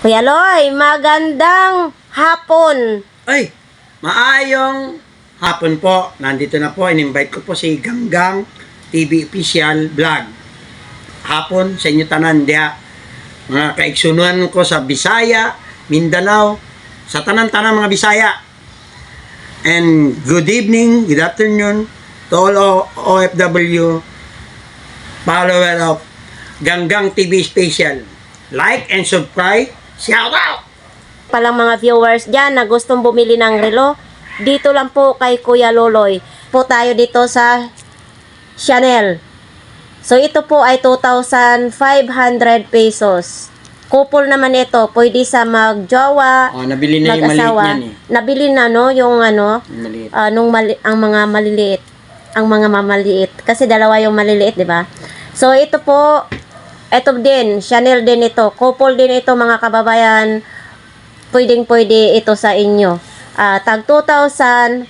Kuya Loy, magandang hapon. Ay, maayong hapon po. Nandito na po, in-invite ko po si Ganggang TV Official Vlog. Hapon sa inyo tanan diya. Mga kaigsunuan ko sa Bisaya, Mindanao, sa tanan-tanan mga Bisaya. And good evening, good afternoon to all OFW follower of Ganggang TV Special. Like and subscribe. Shout out! Palang mga viewers dyan na gustong bumili ng relo, dito lang po kay Kuya Loloy. Po tayo dito sa Chanel. So ito po ay 2,500 pesos. Couple naman ito, pwede sa magjowa, Oh, nabili na yung maliit mag-asawa. yan eh. Nabili na no, yung ano, Maliit. ang mga maliliit. Ang mga mamaliit. Kasi dalawa yung maliliit, di ba? So ito po, ito din, Chanel din ito. Couple din ito mga kababayan. Pwedeng-pwede ito sa inyo. Tag 2,500.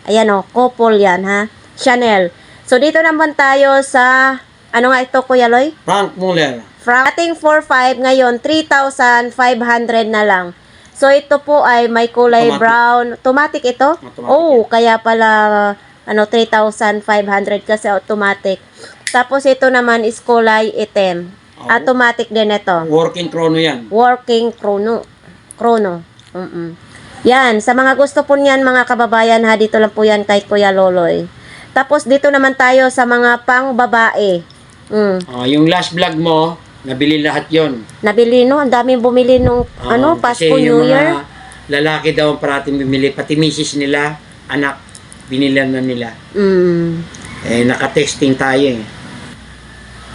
Ayan o, couple yan ha. Chanel. So dito naman tayo sa, ano nga ito Kuya Loy? Frank Muller. Ating 4,500 ngayon, 3,500 na lang. So ito po ay may kulay Automatic. brown. Automatic ito? Automatic Oh, yan. kaya pala 3,500 kasi automatic. Tapos ito naman is kulay itim. Oh. Automatic din ito. Working chrono yan. Working chrono. Yan, sa mga gusto po niyan mga kababayan ha, dito lang po yan kay Kuya Loloy. Tapos dito naman tayo sa mga pang babae. Yung last vlog mo, nabili lahat yon. Nabili no, ang daming bumili nung Pasko, New Year. Lalaki daw ang parating bumili, pati misis nila, anak, binilan na nila. Naka-texting tayo eh.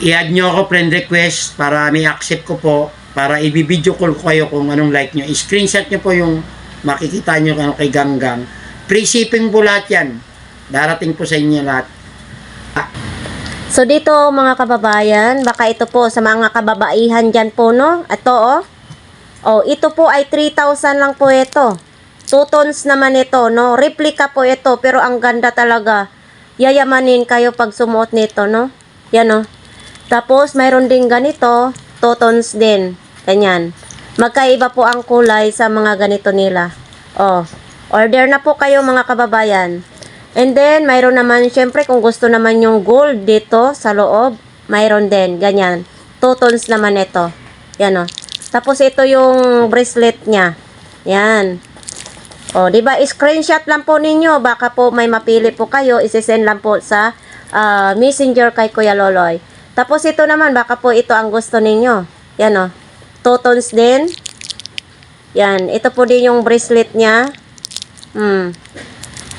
I-add nyo ako friend request para may accept ko po, para i-video call ko kayo kung anong like nyo. I-screenshot nyo po yung makikita nyo kay Ganggang. Free shipping po lahat yan. Darating po sa inyo lahat. So dito mga kababayan, baka ito po sa mga kababaihan dyan po no. Ito ito po ay 3,000 lang po ito. 2 tons naman ito no. Replica po ito pero ang ganda talaga. Yayamanin kayo pag sumuot nito no. Yan no. Tapos mayroon din ganito, 2 tons din. Ganyan. Magkaiba po ang kulay sa mga ganito nila. Order na po kayo mga kababayan. And then, mayroon naman, syempre, kung gusto naman yung gold dito sa loob, mayroon din, ganyan. 2 tons naman ito. Yan o. Tapos, ito yung bracelet niya. Yan. Di ba? Screenshot lang po ninyo. Baka po may mapili po kayo. Isisend lang po sa messenger kay Kuya Loloy. Tapos, ito naman, baka po ito ang gusto ninyo. Yan o. 2 tons din. Yan. Ito po din yung bracelet niya.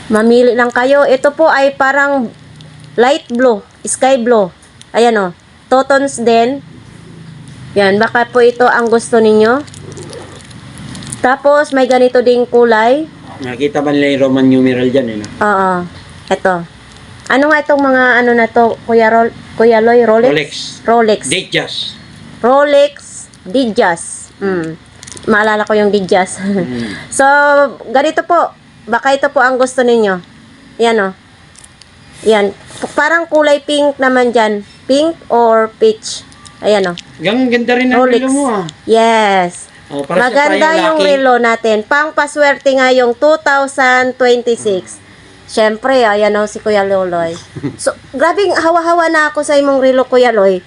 Mamili lang kayo. Ito po ay parang light blue, sky blue. Ayan o. 2 tons din. Yan, baka po ito ang gusto ninyo. Tapos may ganito ding kulay. Nakita ba nila yung Roman numeral dyan eh? No? Oo. Ito. Ano nga itong mga ano na to, Kuya Loy? Rolex? Rolex. Datejust. Rolex Datejust. Maalala ko yung Datejust. So, ganito po. Baka ito po ang gusto ninyo. Yan o. Yan. Parang kulay pink naman dyan. Pink or peach. Ayan o. Ganda rin ang Rolex. relo mo ah. Yes. Para Maganda sa yung relo natin. Pang paswerte nga yung 2026. Siyempre, ayan o si Kuya Loloy. So, grabing hawa-hawa na ako sa imong relo, Kuya Loy.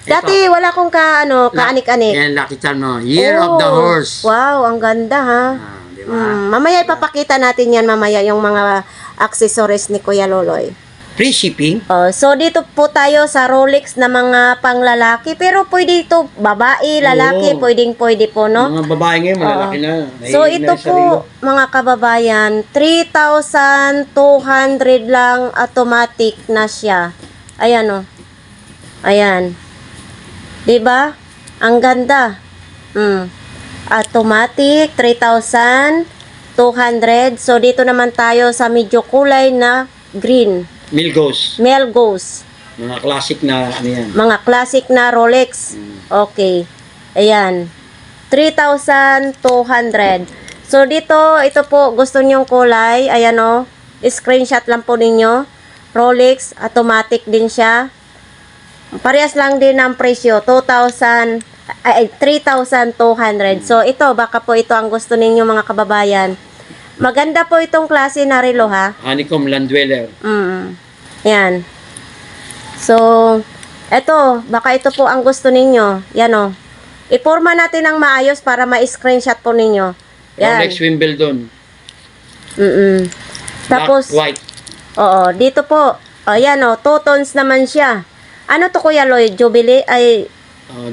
Dati wala akong kaanik-anik. Yan, Lucky Charm no. Year of the Horse. Wow, ang ganda ha. Diba? Mamaya ipapakita natin yan mamaya yung mga accessories ni Kuya Loloy. Free shipping. So dito po tayo sa Rolex na mga panglalaki pero pwede ito babae, lalaki, pwede po no. Mga babae ngayon malalaki na. So ito po mga kababayan, 3,200 lang automatic na siya. Ayan o. Ayan. 'Di ba? Ang ganda. Automatic 3,200. So dito naman tayo sa medyo kulay na green. Milgos. Melgos. Mga classic na ano yan. Mga classic na Rolex. Okay. Ayan. 3,200. So dito, ito po gusto nyong kulay. Ayan o. Screenshot lang po ninyo. Rolex. Automatic din siya. Parehas lang din ang presyo. 2,500. Ay, 3,200. So, ito, baka po ito ang gusto ninyo mga kababayan. Maganda po itong klase na relo, ha? Honeycomb Land Dweller. Yan. So, ito, baka ito po ang gusto ninyo. Yan, o. Iporma natin ng maayos para ma-screenshot po ninyo. Yan. Rolex Wimbledon. Tapos, Black, white. oo, dito po. O, yan, o. 2 tones naman siya. Ano to, Kuya Lloyd? Jubilee? Ay,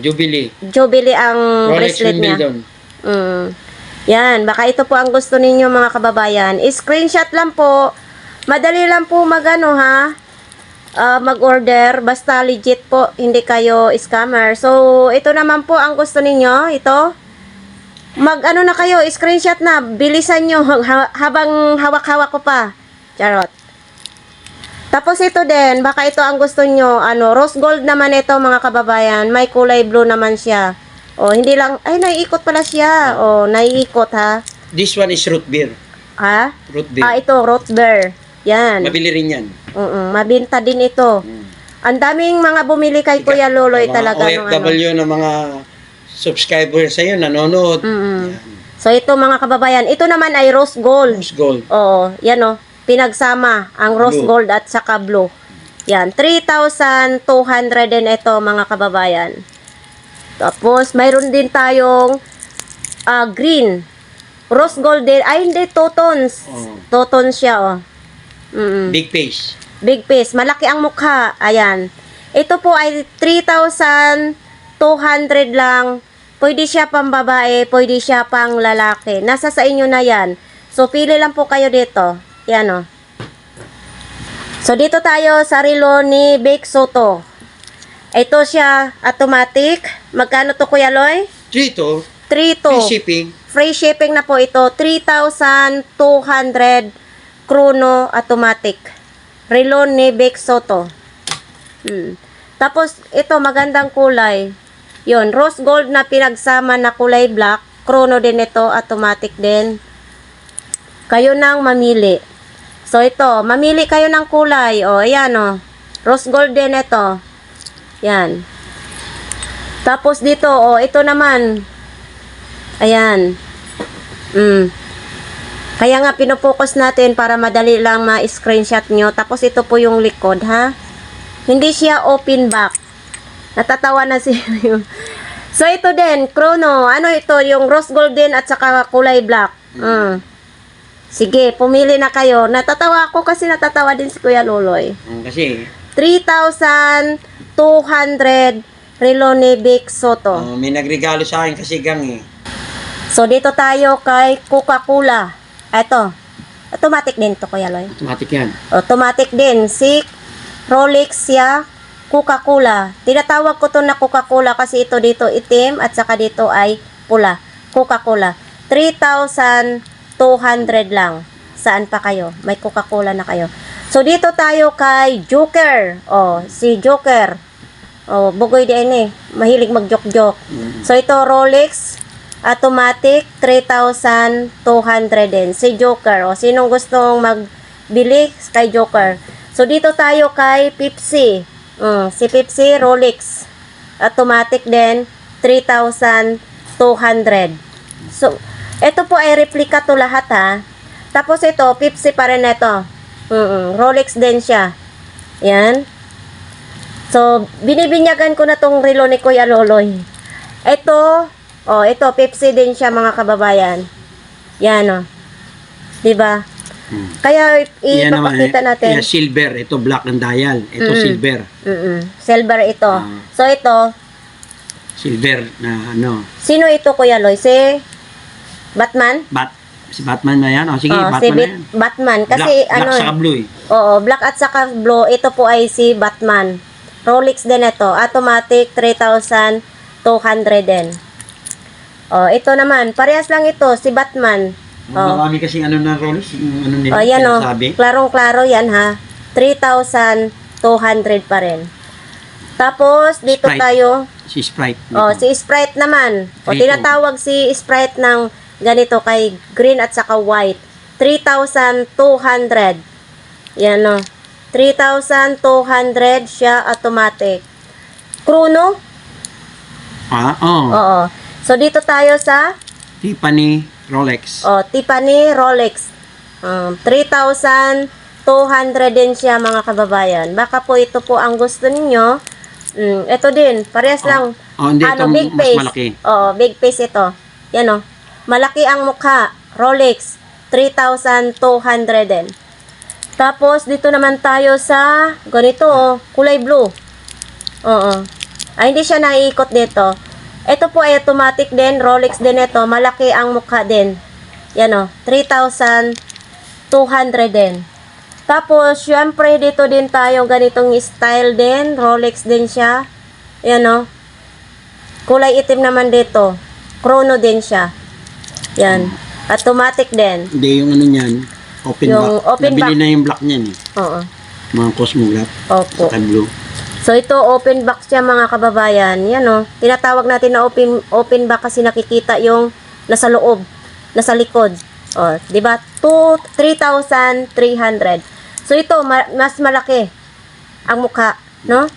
Jubilee. Jubilee ang Rolex bracelet niya. Wimbledon. Yan, baka ito po ang gusto ninyo mga kababayan. Screenshot lang po. Madali lang po magano ha. Mag-order. Basta legit po. Hindi kayo scammer. So, ito naman po ang gusto ninyo. Ito. Mag-ano na kayo. Screenshot na. Bilisan nyo habang hawak-hawak ko pa. Charot. Tapos ito din, baka ito ang gusto nyo, rose gold naman ito mga kababayan, may kulay blue naman siya. O, hindi lang, ay, naiikot pala siya. O, naiikot ha. This one is root beer. Ha? Root beer. Ito, root beer. Yan. Mabili rin yan. Mabinta din ito. Ang daming mga bumili kay Kuya Loloy talaga. Mga OFW na mga subscribers sa'yo, nanonood. Yan. So, ito mga kababayan, ito naman ay rose gold. Rose gold. Oo, yan o. Pinagsama ang rose Blue. gold at saka blue. Yan, 3,200 din ito mga kababayan. Tapos, mayroon din tayong green. Rose gold din. Ay, hindi, 2 tones. 2 tones siya, oh. Big face. Big face. Malaki ang mukha. Ayan. Ito po ay 3,200 lang. Pwede siya pang babae, pwede siya pang lalaki. Nasa sa inyo na yan. So, pili lang po kayo dito. Yan, oh. So, dito tayo sa relo ni Bake Soto. Ito siya, automatic. Magkano to, Kuya Loy? Dito, 3,200. free shipping. Free shipping na po ito. 3,200 chrono automatic. Relo ni Bake Soto. Tapos, ito, magandang kulay. Yon, rose gold na pinagsama na kulay black. Chrono din ito, automatic din. Kayo nang mamili. So, ito, mamili kayo ng kulay. O, ayan, o. Rose gold din ito. Yan. Tapos dito, o, ito naman. Ayan. Kaya nga, pinupokus natin para madali lang ma-screenshot nyo. Tapos, ito po yung likod, ha? Hindi siya open back. Natatawa na si So, ito din, chrono. Ano ito? Yung rose gold din at saka kulay black. Sige, pumili na kayo. Natatawa ako kasi natatawa din si Kuya Loloy. Kasi, 3,200 relo ni Bake Soto. may nagregalo sa akin kasi gang eh. So, dito tayo kay Coca-Cola. Ito. Automatic din to, Kuya Loy. Automatic yan. Automatic din. Si Rolex siya, Coca-Cola. Tinatawag ko to na Coca-Cola kasi ito dito itim at saka dito ay pula. Coca-Cola. 3,200 lang. Saan pa kayo? May Coca-Cola na kayo. So, dito tayo kay Joker. Oh, si Joker. Oh, bugoy din eh. Mahilig mag-joke-joke. So, ito Rolex. Automatic. 3,200 din. Si Joker. Oh, sinong gustong magbili kay Joker? So, dito tayo kay Pepsi. Si Pepsi, Rolex. Automatic din. 3,200. So, ito po ay replica to lahat ha. Tapos ito, Pepsi pa rin ito. Rolex din siya. Yan. So, binibinyagan ko na tong relo ni Kuya Loloy. Ito, ito, Pepsi din siya mga kababayan. Yan o. Diba? Kaya, ipapakita natin. Yeah, silver. Ito black and dial. Ito silver. Silver ito. So, ito, Silver na ano. sino ito Kuya Loy? Si Batman? Si Batman na yan. O, sige, Oh, Batman si na yan. Batman. Kasi Black saka blue eh. Oo, black at saka blue. Ito po ay si Batman. Rolex din ito. Automatic, 3,200 din. Ito naman. Parehas lang ito. Si Batman. Marami kasing ano na Rolex. Ano nila, Yan o. sabi. Klarong-klaro yan ha. 3,200 pa rin. Tapos, dito Sprite. tayo. Si Sprite. Si Sprite naman. Frito. Tinatawag si Sprite ng ganito kay green at saka white. 3,200. Yan o. 3,200 siya automatic. Chrono. Oo. So, dito tayo sa Tiffany Rolex. Tiffany Rolex. 3,200 din siya, mga kababayan. Baka po ito po ang gusto ninyo. Ito din, parehas lang. Hindi, ito Big mas face. malaki. Big face ito. Yan o. Malaki ang mukha. Rolex. 3,200 din. Tapos, dito naman tayo sa ganito, kulay blue. Hindi siya naiikot dito. Ito po ay automatic din. Rolex din ito. Malaki ang mukha din. Yan o. 3,200 din. Tapos, syempre, dito din tayo ganitong style din. Rolex din siya. Yan o. Kulay itim naman dito. Chrono din siya. Yan. Automatic din. Hindi, yung ano niyan, open Yung black. open Nabili black. na yung black niyan eh. Oo. Mga Cosmograph. Opo. Saka blue. So, ito open box siya, mga kababayan. Yan o. Tinatawag natin na open box kasi nakikita yung nasa loob, nasa likod. Di ba? 3,300. So, ito, mas malaki ang mukha, no?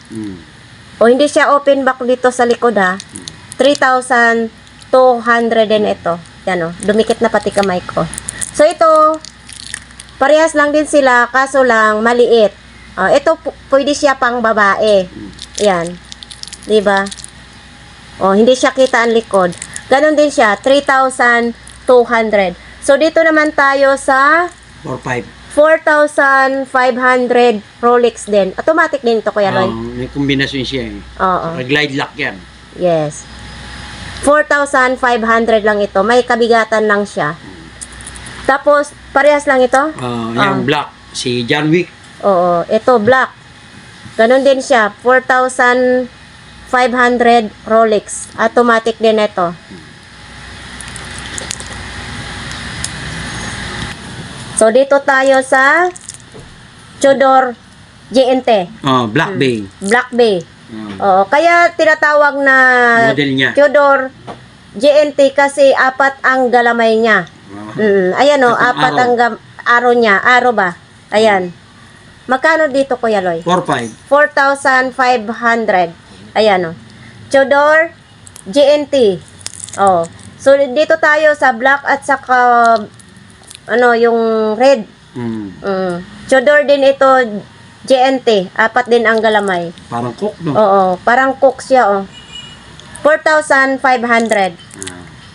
Hindi siya open back dito sa likod, ha? 3,200 din ito. Yan o. Dumikit na pati kamay ko. So, ito, parehas lang din sila, kaso lang maliit. Ito, pwede siya pang babae. Yan. Diba? Hindi siya kita ang likod. Ganon din siya, 3,200. So, dito naman tayo sa 4-5. 4,500 Rolex din. Automatic din ito, Kuya Loy. May kombinasyon siya eh. Oo. Glide lock yan. Yes. 4,500 lang ito. May kabigatan lang siya. Tapos, parehas lang ito? Yung black. Si John Wick. Oo. Ito, black. Ganon din siya. 4,500 Rolex. Automatic din ito. So, dito tayo sa Tudor GNT. Black Bay. Black Bay. Kaya tinatawag na Model niya. Tudor GNT kasi apat ang galamay niya. Ayan o, Itong apat araw. ang araw niya. Araw ba? Ayan. Magkano dito, Kuya Loy? 4-5. 4,500. Ayan o. Tudor GNT. So, dito tayo sa black at saka yung red. Tudor din ito, GNT. Apat din ang galamay. Parang cook, no? Parang cook siya, 4,500.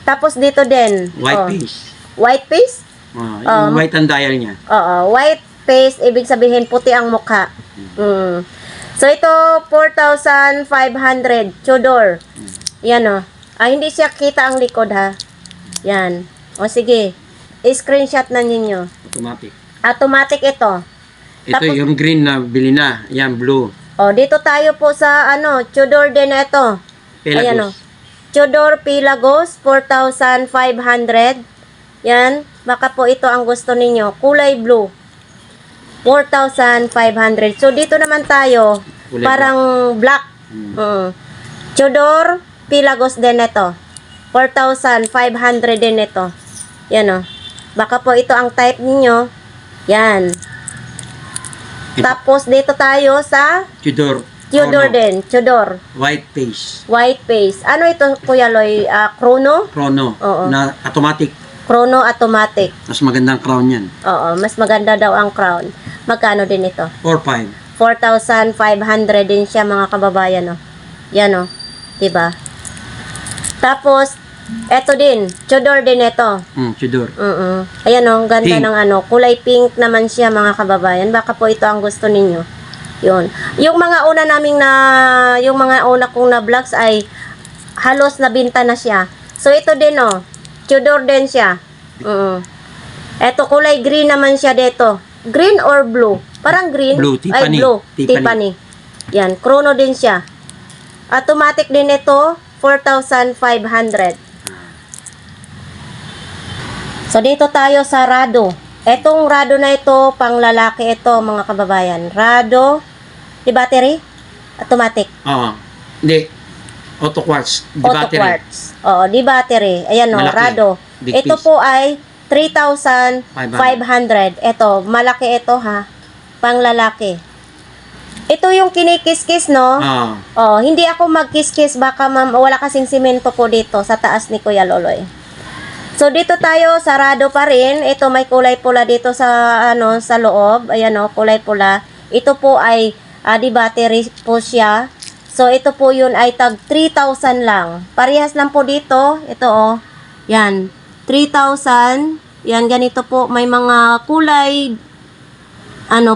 Tapos dito din. White face. White face? Yung white ang dial niya. White face, ibig sabihin puti ang mukha. So, ito, 4,500. Tudor. Yan, hindi siya kita ang likod, ha? Yan. Sige. I-screenshot na ninyo. Automatic. Automatic ito. Ito Tapos- yung green na bili na. Yan, blue. Dito tayo po sa, Tudor din na ito. Pelagos. Ayan, Tudor Pelagos, 4,500. Yan. Baka po ito ang gusto ninyo. Kulay blue. 4,500. So, dito naman tayo. Kulay Parang black. Tudor Pelagos din ito. 4,500 din ito. Yan, Baka po ito ang type ninyo. Yan. Ito. Tapos, dito tayo sa Tudor. Tudor Chrono. din. Tudor. White face. White face. Ano ito, Kuya Loy? Chrono? Chrono. Oo. Na automatic. Chrono automatic. Mas magandang crown yan. Mas maganda daw ang crown. Magkano din ito? 4-5. 4,500 din siya, mga kababayan, Yan, diba? Tapos, eto din. Tudor din ito. Tudor. Ayan, ganda Pink. ng kulay pink naman siya, mga kababayan. Baka po ito ang gusto ninyo. Yun. Yung mga una kong na vlogs ay halos nabinta na siya. So, ito din, Tudor din siya. Eto, kulay green naman siya dito. Green or blue? Parang green. Blue, Ay, Tiffany. blue. Tiffany. Yan, chrono din siya. Automatic din ito, 4,500. So, dito tayo sa Rado. Etong Rado na ito, pang lalaki ito, mga kababayan. Rado, di battery? Automatic. Hindi. Auto quartz. Di Auto battery. quartz. Di battery. Ayan, Malaki. Rado. Big Ito piece. po ay 3,500. Ito, malaki ito, ha. Pang lalaki. Ito yung kinikis-kis, no? Ah. Oh, hindi ako magkis-kis. Baka wala kasing simento po dito sa taas ni Kuya Loloy. So, dito tayo, sarado pa rin. Ito, may kulay pula dito sa, sa loob. Ayan, oh, kulay pula. Ito po ay, di battery po siya. So, ito po yun ay tag 3,000 lang. Parehas lang po dito. Ito, oh. Yan. 3,000. Yan, ganito po. May mga kulay,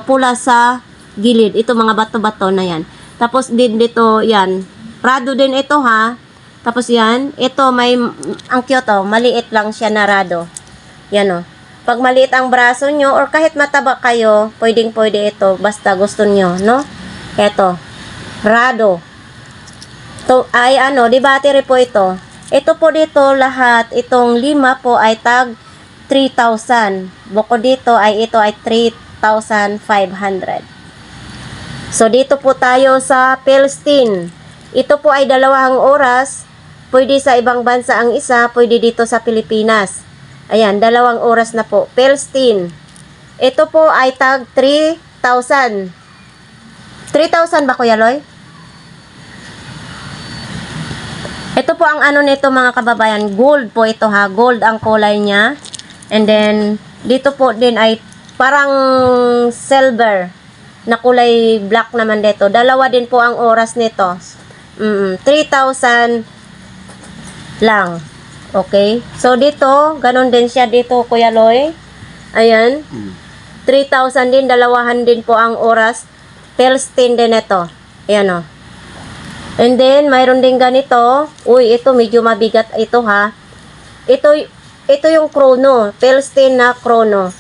pula sa gilid. Ito, mga bato-bato na yan. Tapos, din dito, yan. Rado din ito, ha. Tapos, yan. Ito, may, ang cute, oh. Maliit lang siya na rado. Yan, oh. Pag maliit ang braso nyo, or kahit mataba kayo, pwedeng-pwede ito. Basta gusto nyo, no? Ito. Rado. To, ay, di battery po ito. Ito po dito, lahat, itong 5 po ay tag 3,000. Bukod dito, ito ay 3,500. So, dito po tayo sa Philistine. Ito po ay 2 oras. Pwede sa ibang bansa ang isa, pwede dito sa Pilipinas. Ayan, 2 oras na po. Philistine. Ito po ay tag 3,000. 3,000 ba, Kuya Loy? Ito po ang nito mga kababayan. Gold po ito, ha. Gold ang kulay niya. And then, dito po din ay parang silver na kulay black naman dito. 2 din po ang oras nito. 3,000 lang. Okay? So, dito, ganun din siya dito, Kuya Loy. Ayan. 3,000 din, 2 din po ang oras. Philistine din ito. Ayan, o. And then, mayroon din ganito. Uy, ito, medyo mabigat ito, ha. Ito yung chrono. Philistine na chrono.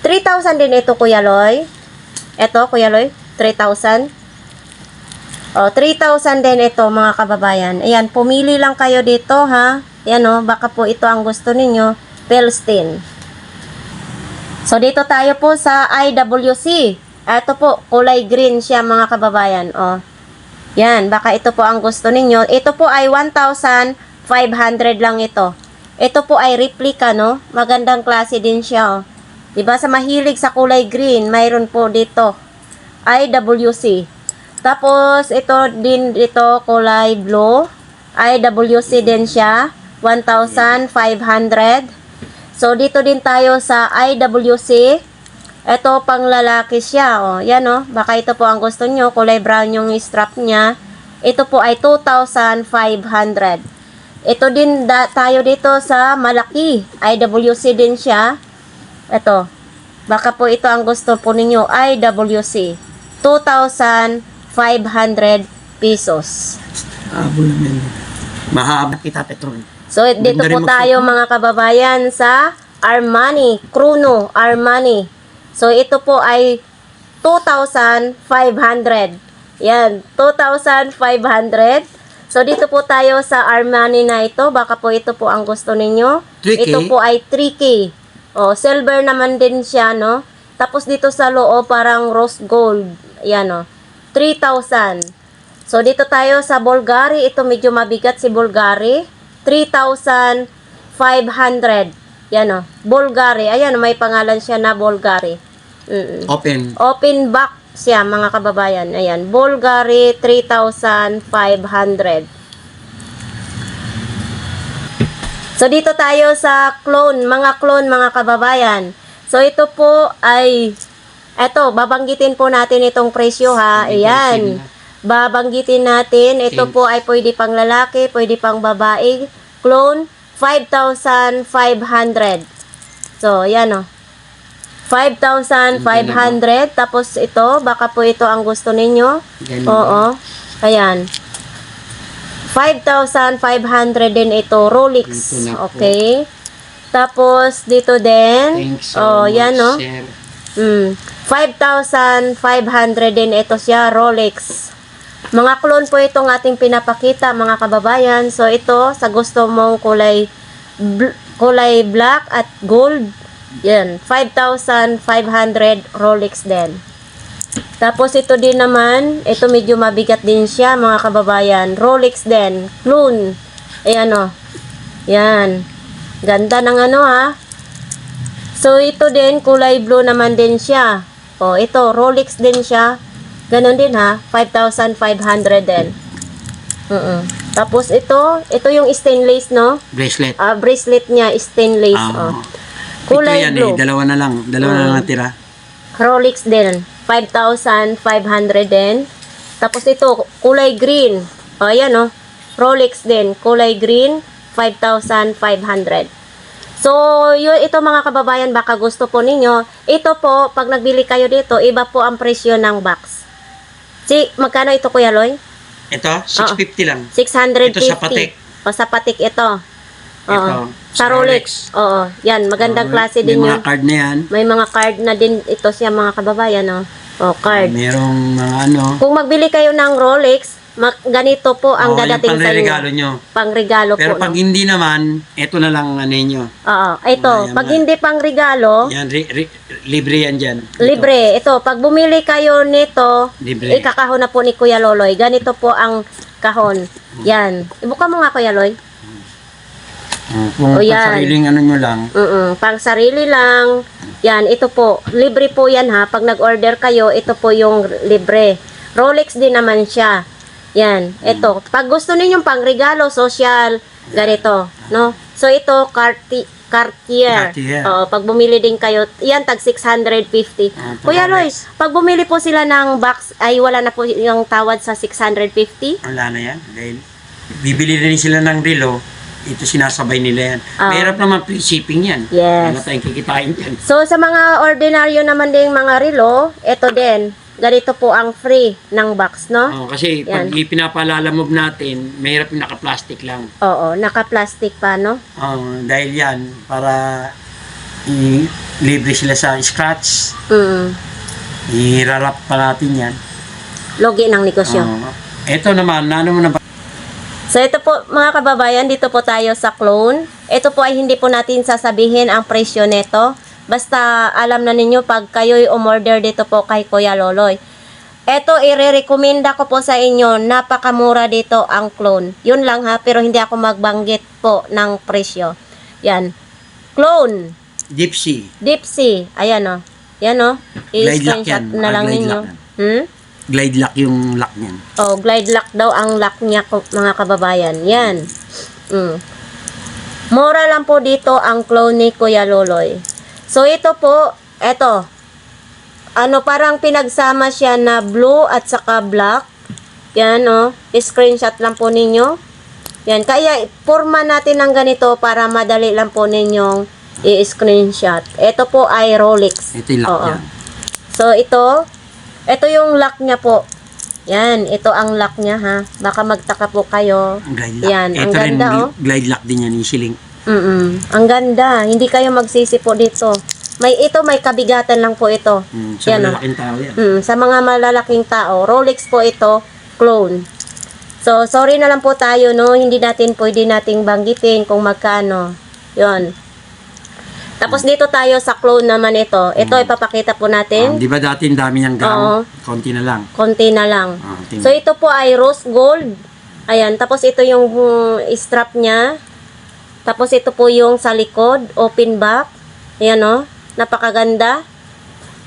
3,000 din ito, Kuya Loy. Ito, Kuya Loy, 3,000. O, 3,000 din ito, mga kababayan. Ayan, pumili lang kayo dito, ha. Ayan, o, baka po ito ang gusto ninyo. Philistine. So, dito tayo po sa IWC. Ito po, kulay green siya, mga kababayan. O, yan, baka ito po ang gusto ninyo. Ito po ay 1,500 lang ito. Ito po ay replica, no? Magandang klase din siya, o. Diba, sa mahilig sa kulay green, mayroon po dito. IWC. Tapos, ito din dito, kulay blue. IWC din siya. 1,500. So, dito din tayo sa IWC. Ito, pang lalaki siya. O, yan, o. Baka ito po ang gusto nyo. Kulay brown yung strap niya. Ito po ay 2,500. Ito din tayo dito sa malaki. IWC din siya. Ito. Baka po ito ang gusto po ninyo. IWC. 2,500 pesos. Mahaba kita, Petron. So, dito po tayo mga kababayan sa Armani. Chrono Armani. So, ito po ay 2,500. Yan. 2,500. So, dito po tayo sa Armani na ito. Baka po ito po ang gusto ninyo. 3K? Ito po ay 3K. O, silver naman din siya, no? Tapos dito sa loob, parang rose gold. Yan, o. 3,000. So, dito tayo sa Bulgari. Ito medyo mabigat si Bulgari. 3,500. Yan, o. Bulgari. Ayan, may pangalan siya na Bulgari. Open. Open back siya, mga kababayan. Ayan. Bulgari, 3,500. So, dito tayo sa clone, mga kababayan. So, ito po ay, babanggitin po natin itong presyo, ha. Ayan. Babanggitin natin. Ito po ay pwede pang lalaki, pwede pang babae. Clone, 5,500. So, ayan, o. 5,500. Tapos, ito, baka po ito ang gusto ninyo. Oo. Ayan. 5,500 din ito, Rolex. Okay. Tapos, dito din. Yan, no? 5,500 din ito siya, Rolex. Mga clone po itong ating pinapakita, mga kababayan. So, ito, sa gusto mong kulay black at gold, yan, 5,500 Rolex din. Tapos ito din naman, ito medyo mabigat din siya, mga kababayan. Rolex din, clone. Ayan, o. Yan. Ganda ng ha. So ito din, kulay blue naman din siya. O, ito, Rolex din siya. Ganon din ha, 5,500 din. Tapos ito yung stainless, no? Bracelet. Bracelet niya, stainless. Ah. Kulay Ito yan blue. dalawa na lang natira. Rolex din, 5,500 din. Tapos ito, kulay green. Ayan, no? Rolex din, kulay green, 5,500. So, ito mga kababayan, baka gusto po ninyo. Ito po, pag nagbili kayo dito, iba po ang presyo ng box. Magkano ito, Kuya Loy? Ito, 650 lang. 650. Ito sa Patek. Sa Patek ito. Oo. Ito, Sa Rolex. Oo. Yan, magandang klase din may yun. mga card na yan. May mga card na din ito siya mga kababayan, no? Card. Merong mga ano. Kung magbili kayo ng Rolex, ganito po ang dadating yung sa inyo. pangregalo nyo. Pangregalo Pero po. pag hindi naman, ito na lang ano nyo. Oo. Ito, Ayan, pag mga- hindi pangregalo, Yan, libre yan dyan. libre. Ito, pag bumili kayo nito, Libre. ikakahon na po ni Kuya Loloy. Ganito po ang kahon. Yan. Ibuka mo nga, Kuya Loy. Kung yan. sariling ano nyo lang, Pang sarili lang. Yan, ito po. Libre po yan ha. Pag nag-order kayo, ito po yung libre. Rolex din naman siya. Yan, ito. Pag gusto ninyong pang regalo, social, ganito, no? So, ito, Cartier. Cartier. Oo, pag bumili din kayo, yan, tag 650. Kuya Lois, pag bumili po sila ng box, ay wala na po yung tawad sa 650? wala na yan. Dahil bibili rin sila ng relo, ito sinasabay nila yan. Mahirap naman free shipping yan. Yes. Wala tayong kikitain dyan. So, sa mga ordinaryo naman ding mga relo, ito din. Ganito po ang free ng box, no? Kasi pag Yan. ipinapalalamove natin, mahirap yung naka-plastic lang. Oo, naka-plastic pa, no? Dahil yan, para libre sila sa scratch, irarap pa natin yan. Logi ng negosyo. Ito naman, ano mo na ba? So, ito po, mga kababayan, dito po tayo sa clone. Ito po ay hindi po natin sasabihin ang presyo nito. Basta alam na ninyo pag kayo'y umorder dito po kay Kuya Loloy. Ito, i-recommenda ko po sa inyo, napakamura dito ang clone. Yun lang ha, pero hindi ako magbanggit po ng presyo. Yan. Clone. Gypsy. Dipsy. Ayan o. Yan o. Glide lock I-screenshot yan. na lang Glide ninyo. lock Glide lock yung lock niyan. Oh, glide lock daw ang lock niya, mga kababayan. Yan. Mura lang po dito ang clone ni Kuya Loloy. So, ito po, ito. Parang pinagsama siya na blue at saka black. Yan, oh. Screenshot lang po ninyo. Yan. Kaya, forma natin ng ganito para madali lang po ninyong i-screenshot. Ito po ay Rolex. Ito yung lock yan. So, ito yung lock niya po. Yan, ito ang lock niya ha. Baka magtaka po kayo. Glide lock. Yan, ang Ito rin, ganda oh. glide lock din yan, easy link. Ang ganda. Hindi kayo magsisi po dito. May kabigatan lang po ito. Sa Yan, oh. malalaking tao yan. Sa mga malalaking tao. Rolex po ito, clone. So, sorry na lang po tayo, no? Hindi pwede nating banggitin kung magkano. Yon. Tapos dito tayo sa clone naman ito. Ito ipapakita po natin. Di ba dati ang dami niyang Oo. gown? Konti na lang. Konti na lang. Tingnan. So, ito po ay rose gold. Ayan. Tapos ito yung strap niya. Tapos ito po yung sa likod. Open back. Ayan o. Napakaganda.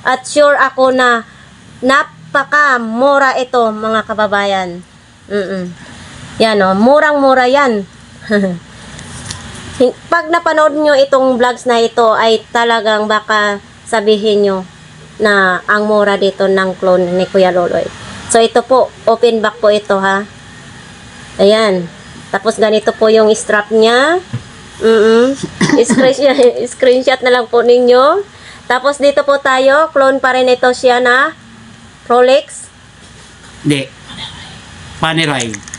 At sure ako na napakamura ito mga kababayan. Yan o. Murang-mura yan. Pag napanood nyo itong vlogs na ito ay talagang baka sabihin nyo na ang mura dito ng clone ni Kuya Loloy. So ito po, open back po ito ha. Ayan. Tapos ganito po yung strap niya. Screenshot na lang po ninyo. Tapos dito po tayo, clone pa rin ito siya na Rolex. Hindi. Panerai.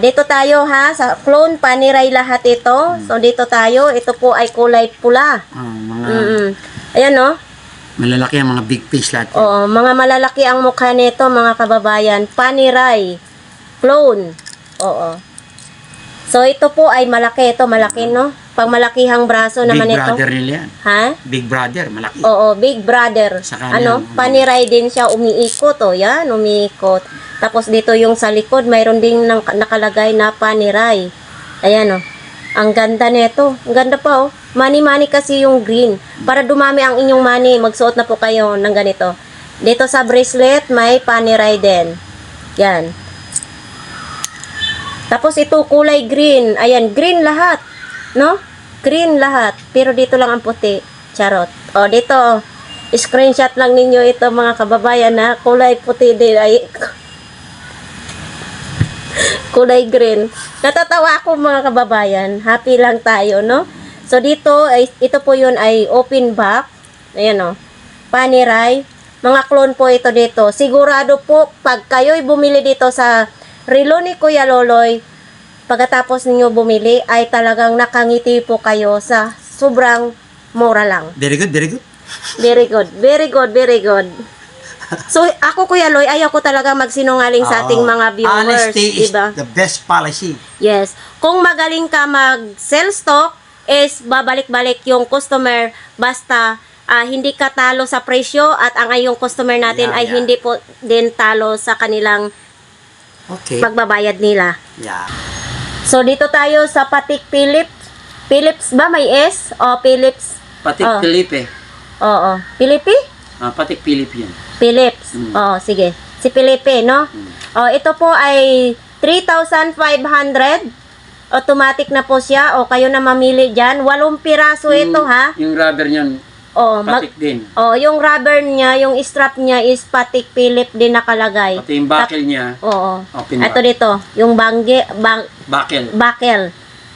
Dito tayo ha, sa clone, paniray lahat ito. So, dito tayo, ito po ay kulay pula. Mga Ayan no. malalaki ang mga big fish lahat. Oo, mga malalaki ang mukha nito, mga kababayan. Paniray. Clone. Oo. So, ito po ay malaki. Ito, malaki no. Pag malakihang braso naman Big ito. brother nila yan. Ha? Big brother, malaki. Oo, Big Brother. Sa kanya, Paniray din siya, umiikot. O, yan, umiikot. Tapos dito yung sa likod, mayroon ding nakalagay na paniray. Ayan o. Ang ganda nito. Ang ganda pa Money kasi yung green. Para dumami ang inyong money, magsuot na po kayo ng ganito. Dito sa bracelet, may paneray din. Yan. Tapos ito kulay green. Ayan, green lahat. No? Green lahat. Pero dito lang ang puti. Charot. O, dito. Screenshot lang ninyo ito mga kababayan na kulay puti din. Ay, kulay green. Natatawa ako mga kababayan. Happy lang tayo, no? So, dito, ay, ito po yun ay open back. Ayan, o. Paneray. Mga clone po ito dito. Sigurado po, pag kayo'y bumili dito sa relo ni Kuya Loloy, pagkatapos ninyo bumili, ay talagang nakangiti po kayo sa sobrang mura lang. Very good, very good. Very good. Very good, very good. So, ako Kuya Loy, ayaw ko talaga magsinungaling sa ating mga viewers. Honesty is diba? the best policy. Yes. Kung magaling ka mag-sell stock, is babalik-balik yung customer basta hindi ka talo sa presyo at ang iyong customer natin Yeah, ay yeah. hindi po din talo sa kanilang Okay. pagbabayad nila. Yeah. So, dito tayo sa Patek Philips. Philips ba? May S? O Philips? Patik Oh. Philippe. Oo. Philippi? Patik Philippe yan. Philips. Mm. Oo, sige. Si Philippe, no? Oh, ito po ay 3,500. Automatic na po siya. O, kayo na mamili dyan. 8 piraso ito, ha? Yung rubber niyan, Oh, patik din. yung rubber niya, yung strap niya is Patek Philippe din nakalagay. Pati yung buckle niya, Oo. open Ito back. dito, yung Buckle. buckle.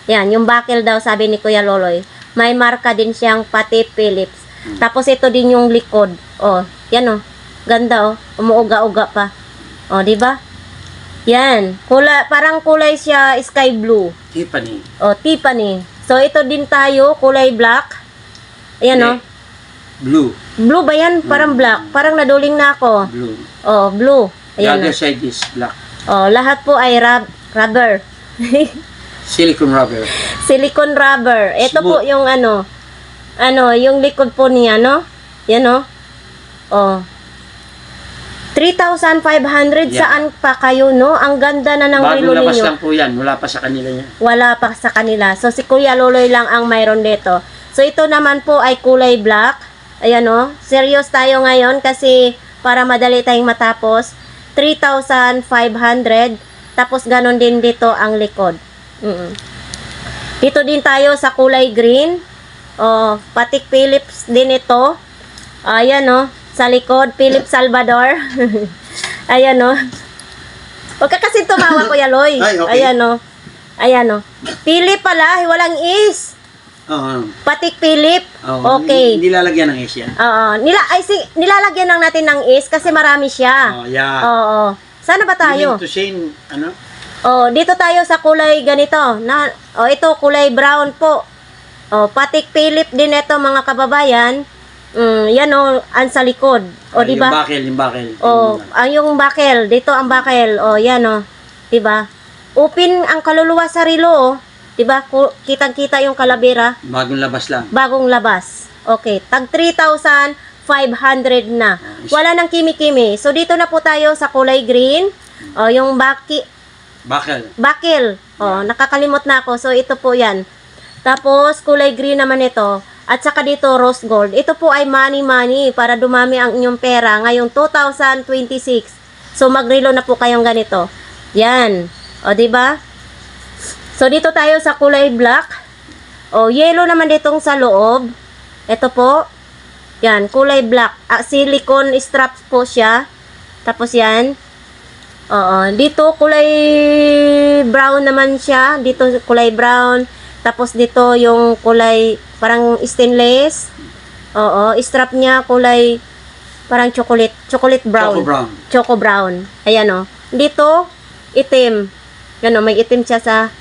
Yan, yung buckle daw sabi ni Kuya Loloy. May marka din siyang Patek Philips. Tapos ito din yung likod. Oh, yan oh. Ganda oh. Umuuga-uga pa. Oh, di ba? Yan. Parang kulay siya sky blue. Tiffany. Oh, Tiffany. So ito din tayo, kulay black. Ayan oh. Blue. Blue ba yan? Parang black. Parang naduling na ako. Blue. Oh, blue. The Ayan other oh. side is black. Oh, lahat po ay rubber. Silicone rubber. Silicone rubber. Ito po Smooth. yung yung likod po niya, no? Yan, no? Oh. 3,500 Yeah. saan pa kayo, no? Ang ganda na ng relo Bagong labas ninyo. lang po yan. Wala pa sa kanila yan. Wala pa sa kanila. So, si Kuya Loloy lang ang mayroon dito. So, ito naman po ay kulay black. Ayan, no? Serious tayo ngayon kasi para madali tayong matapos. 3,500. Tapos, ganon din dito ang likod. Dito din tayo sa kulay green. Oh, Patek Philips din ito. Ayan, no? Sa likod, Philip Salvador. Ayan, no? Huwag ka kasi tumawa, Kuya Loy. Ay, okay. Ayan, no? Ayan, no? Philip pala, walang is. Oo. Patek Philip. Oo. Okay. Hindi lalagyan ng is yan. Oo. Nilalagyan lang natin ng is kasi marami siya. Oh, yeah. Oo. Sana ba You tayo? mean to say, ano? Oh, dito tayo sa kulay ganito. Ito ito kulay brown po. Oh, Patek Philippe din ito mga kababayan. Yan oh, ang sa likod. O di ba? Yung buckle. Oh, yung buckle, dito ang buckle. Oh, yan oh. 'Di ba? Open ang kaluluwa sa relo oh. 'Di ba? Kitang-kita yung kalabira, Bagong labas lang. bagong labas. Okay, tag 3,500 na. Wala nang kimi-kimi. So dito na po tayo sa kulay green. Oh, yung Buckle. Oh, nakakalimot na ako. So, ito po yan. Tapos, kulay green naman ito. At saka dito, rose gold. Ito po ay money para dumami ang inyong pera ngayong 2026. So, magrelo na po kayong ganito. Yan. O, diba? So, dito tayo sa kulay black. O, yellow naman ditong sa loob. Ito po. Yan, kulay black. Silicone straps po siya. Tapos yan. Oo, dito kulay brown naman siya. Dito kulay brown. Tapos dito yung kulay parang stainless. Oo, strap niya kulay parang chocolate brown. Choco brown. Ayan oh. Dito itim. Yan oh, may itim siya sa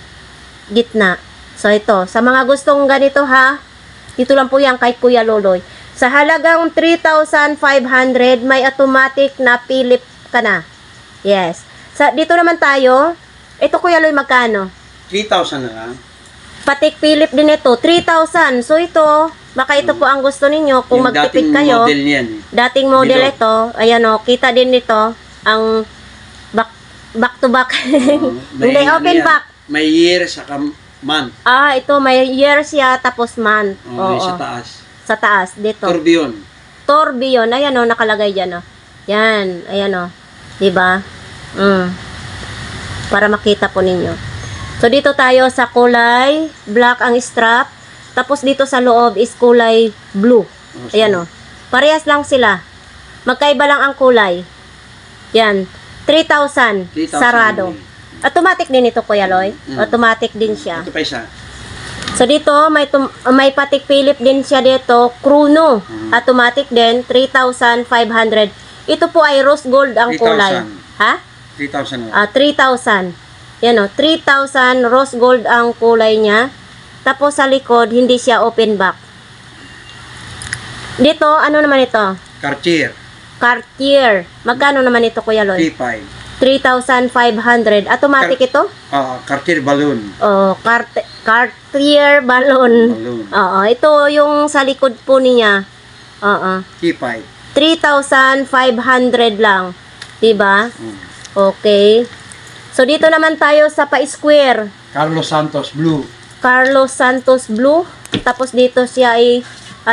gitna. So ito, sa mga gustong ganito ha. Dito lang po yan kay Kuya Loloy. Sa halagang 3,500 may automatic na Philip ka na. Yes. Dito naman tayo. Ito Kuya Loy, magkano? 3,000 na lang. Patek Philippe din ito, 3,000. So ito, baka ito po ang gusto ninyo kung Yung magtipid dating kayo. model niyan. Dating model Bilog. ito. Ayan o, kita din nito. Ang back to back. Hindi, open back. May year sa month. Ito may year siya tapos month. Oh, Oo. sa taas. Sa taas, dito. Tourbillon. Tourbillon. Ayan o, nakalagay dyan o. Yan, ayan o. Diba? Para makita po ninyo. So, dito tayo sa kulay black ang strap. Tapos dito sa loob is kulay blue. Ayan o. Parehas lang sila. Magkaiba lang ang kulay. Yan. 3,000 sarado. Automatic din ito, Kuya Loy. Automatic din siya. Ito pa isa. So dito may Patek Philippe din siya dito, Chrono. Automatic din 3,500. Ito po ay rose gold ang 3,000. kulay. Ha? 3,000 na. 3,000. Yan o, 3,000 rose gold ang kulay niya. Tapos sa likod hindi siya open back. Dito ano naman ito? Cartier. Cartier. Magkano naman ito, Kuya Loy? 3,500. 3,500. Automatic ito? Cartier balloon. Oh, Cartier balloon. Balloon. Oo, ito yung sa likod po niya. Oo. 3,500. 3,500 lang. Diba? Okay. So, dito naman tayo sa pa-square. Carlos Santos blue. Carlos Santos blue. Tapos dito siya ay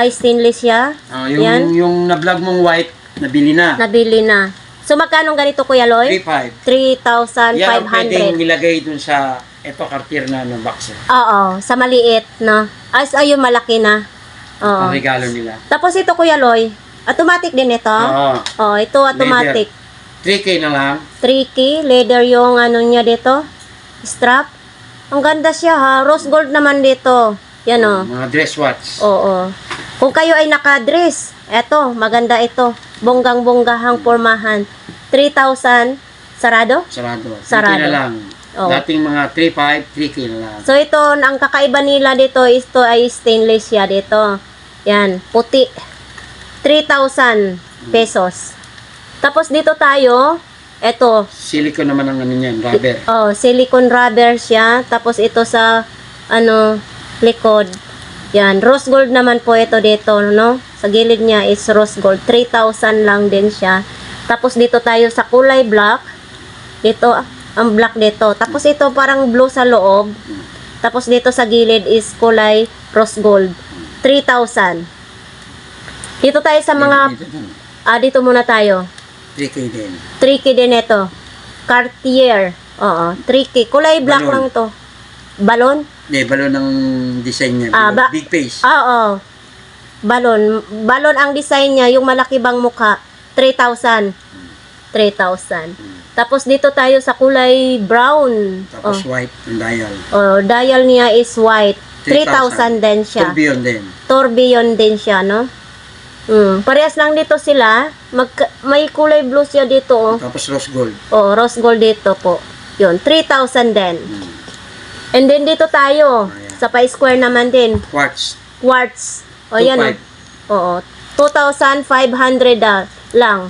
stainless siya. Yan. Yung na-vlog mong white, nabili na. Nabili na. So, magkano ganito, Kuya Loy? 3,500. Yan ang pwedeng 3,500. ilagay dun sa ito Cartier na box. Oo, sa maliit, no? Ayun, malaki na. Oo. Ang regalo nila. Tapos ito, Kuya Loy, automatic din ito. Oo. Oh, ito automatic. 3K na lang. 3K, leather yung ano niya dito. Strap. Ang ganda siya ha. Rose gold naman dito. Yan o. Mga dress watch. Oo. Kung kayo ay naka-dress, eto, maganda ito. Bonggang-bonggahang pormahan. 3,000. Sarado? Sarado. 3K Sarado. na lang. Oo. Dating mga 3,500, 3K na lang. So ito, ang kakaiba nila dito is ito ay stainless siya dito. Yan, puti. 3,000 pesos. Tapos dito tayo, eto, Silicone naman ang ano niyan, rubber. silicone rubber siya. Tapos ito sa, likod. Yan, rose gold naman po ito dito, no? Sa gilid niya is rose gold. 3,000 lang din siya. Tapos dito tayo sa kulay black. Dito, ang black dito. Tapos ito parang blue sa loob. Tapos dito sa gilid is kulay rose gold. 3,000. Dito tayo sa mga, dito muna tayo. 3K din. 3K din ito. Cartier. Oo, 3K. Kulay black Balon. lang to. Balon? Hindi, balon ang design niya. Big face. Oo. Balon. Balon ang design niya. Yung malaki bang mukha. 3,000. 3,000. Tapos dito tayo sa kulay brown. Tapos white ang dial. Dial niya is white. 3,000 din siya. Tourbillon din. Tourbillon din siya, no? Parehas lang dito sila. May kulay blue siya dito, oh. Tapos rose gold. Rose gold dito po. Yun, 3,000 din. And then dito tayo, sa pa-square naman din. Quartz. Quartz. Yan, oh. Oo. 2,500 lang.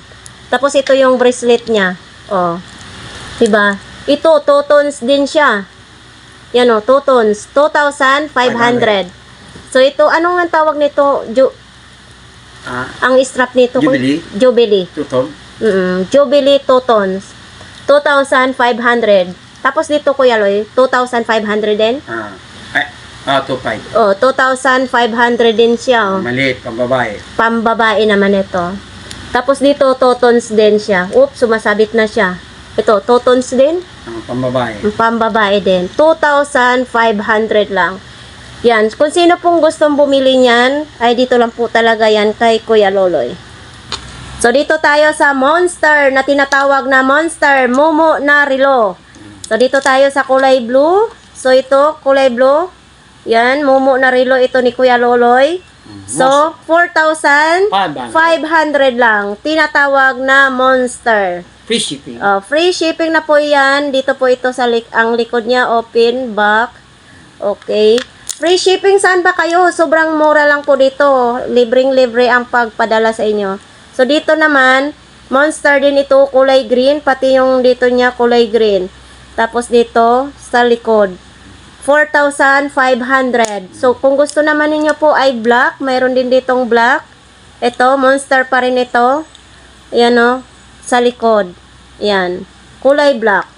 Tapos ito yung bracelet niya. Diba? Ito, 2 tons din siya. Yan, 2 tons. 2,500. So ito, anong ang tawag nito? Ang strap nito. Jubilee? Jubilee. 2 ton. Jubilee 2 tons. 2,500. Tapos dito, Kuya Loy, 2,500 din. 2,500. 2,500 din siya. Maliit, pambabae. Pambabae naman ito. Tapos dito, 2 tons din siya. Oops, sumasabit na siya. Ito, 2 tons din. Pambabae. Pambabae din. 2,500 lang. Yan. Kung sino pong gustong bumili niyan, ay dito lang po talaga yan kay Kuya Loloy. So, dito tayo sa Monster na tinatawag na Monster Momo na Relo. So, dito tayo sa kulay blue. So, ito, kulay blue. Yan, Momo na Relo. Ito ni Kuya Loloy. So, 4,500 lang. Tinatawag na Monster. Free shipping. Free shipping na po yan. Dito po ito sa ang likod niya. Open, back. Okay. Free shipping, saan ba kayo? Sobrang mura lang po dito. Libreng-libre ang pagpadala sa inyo. So, dito naman, Monster din ito, kulay green. Pati yung dito niya, kulay green. Tapos dito, sa likod. 4,500. So, kung gusto naman ninyo po ay black, mayroon din ditong black. Ito, Monster pa rin ito. Ayan o, sa likod. Ayan, kulay black.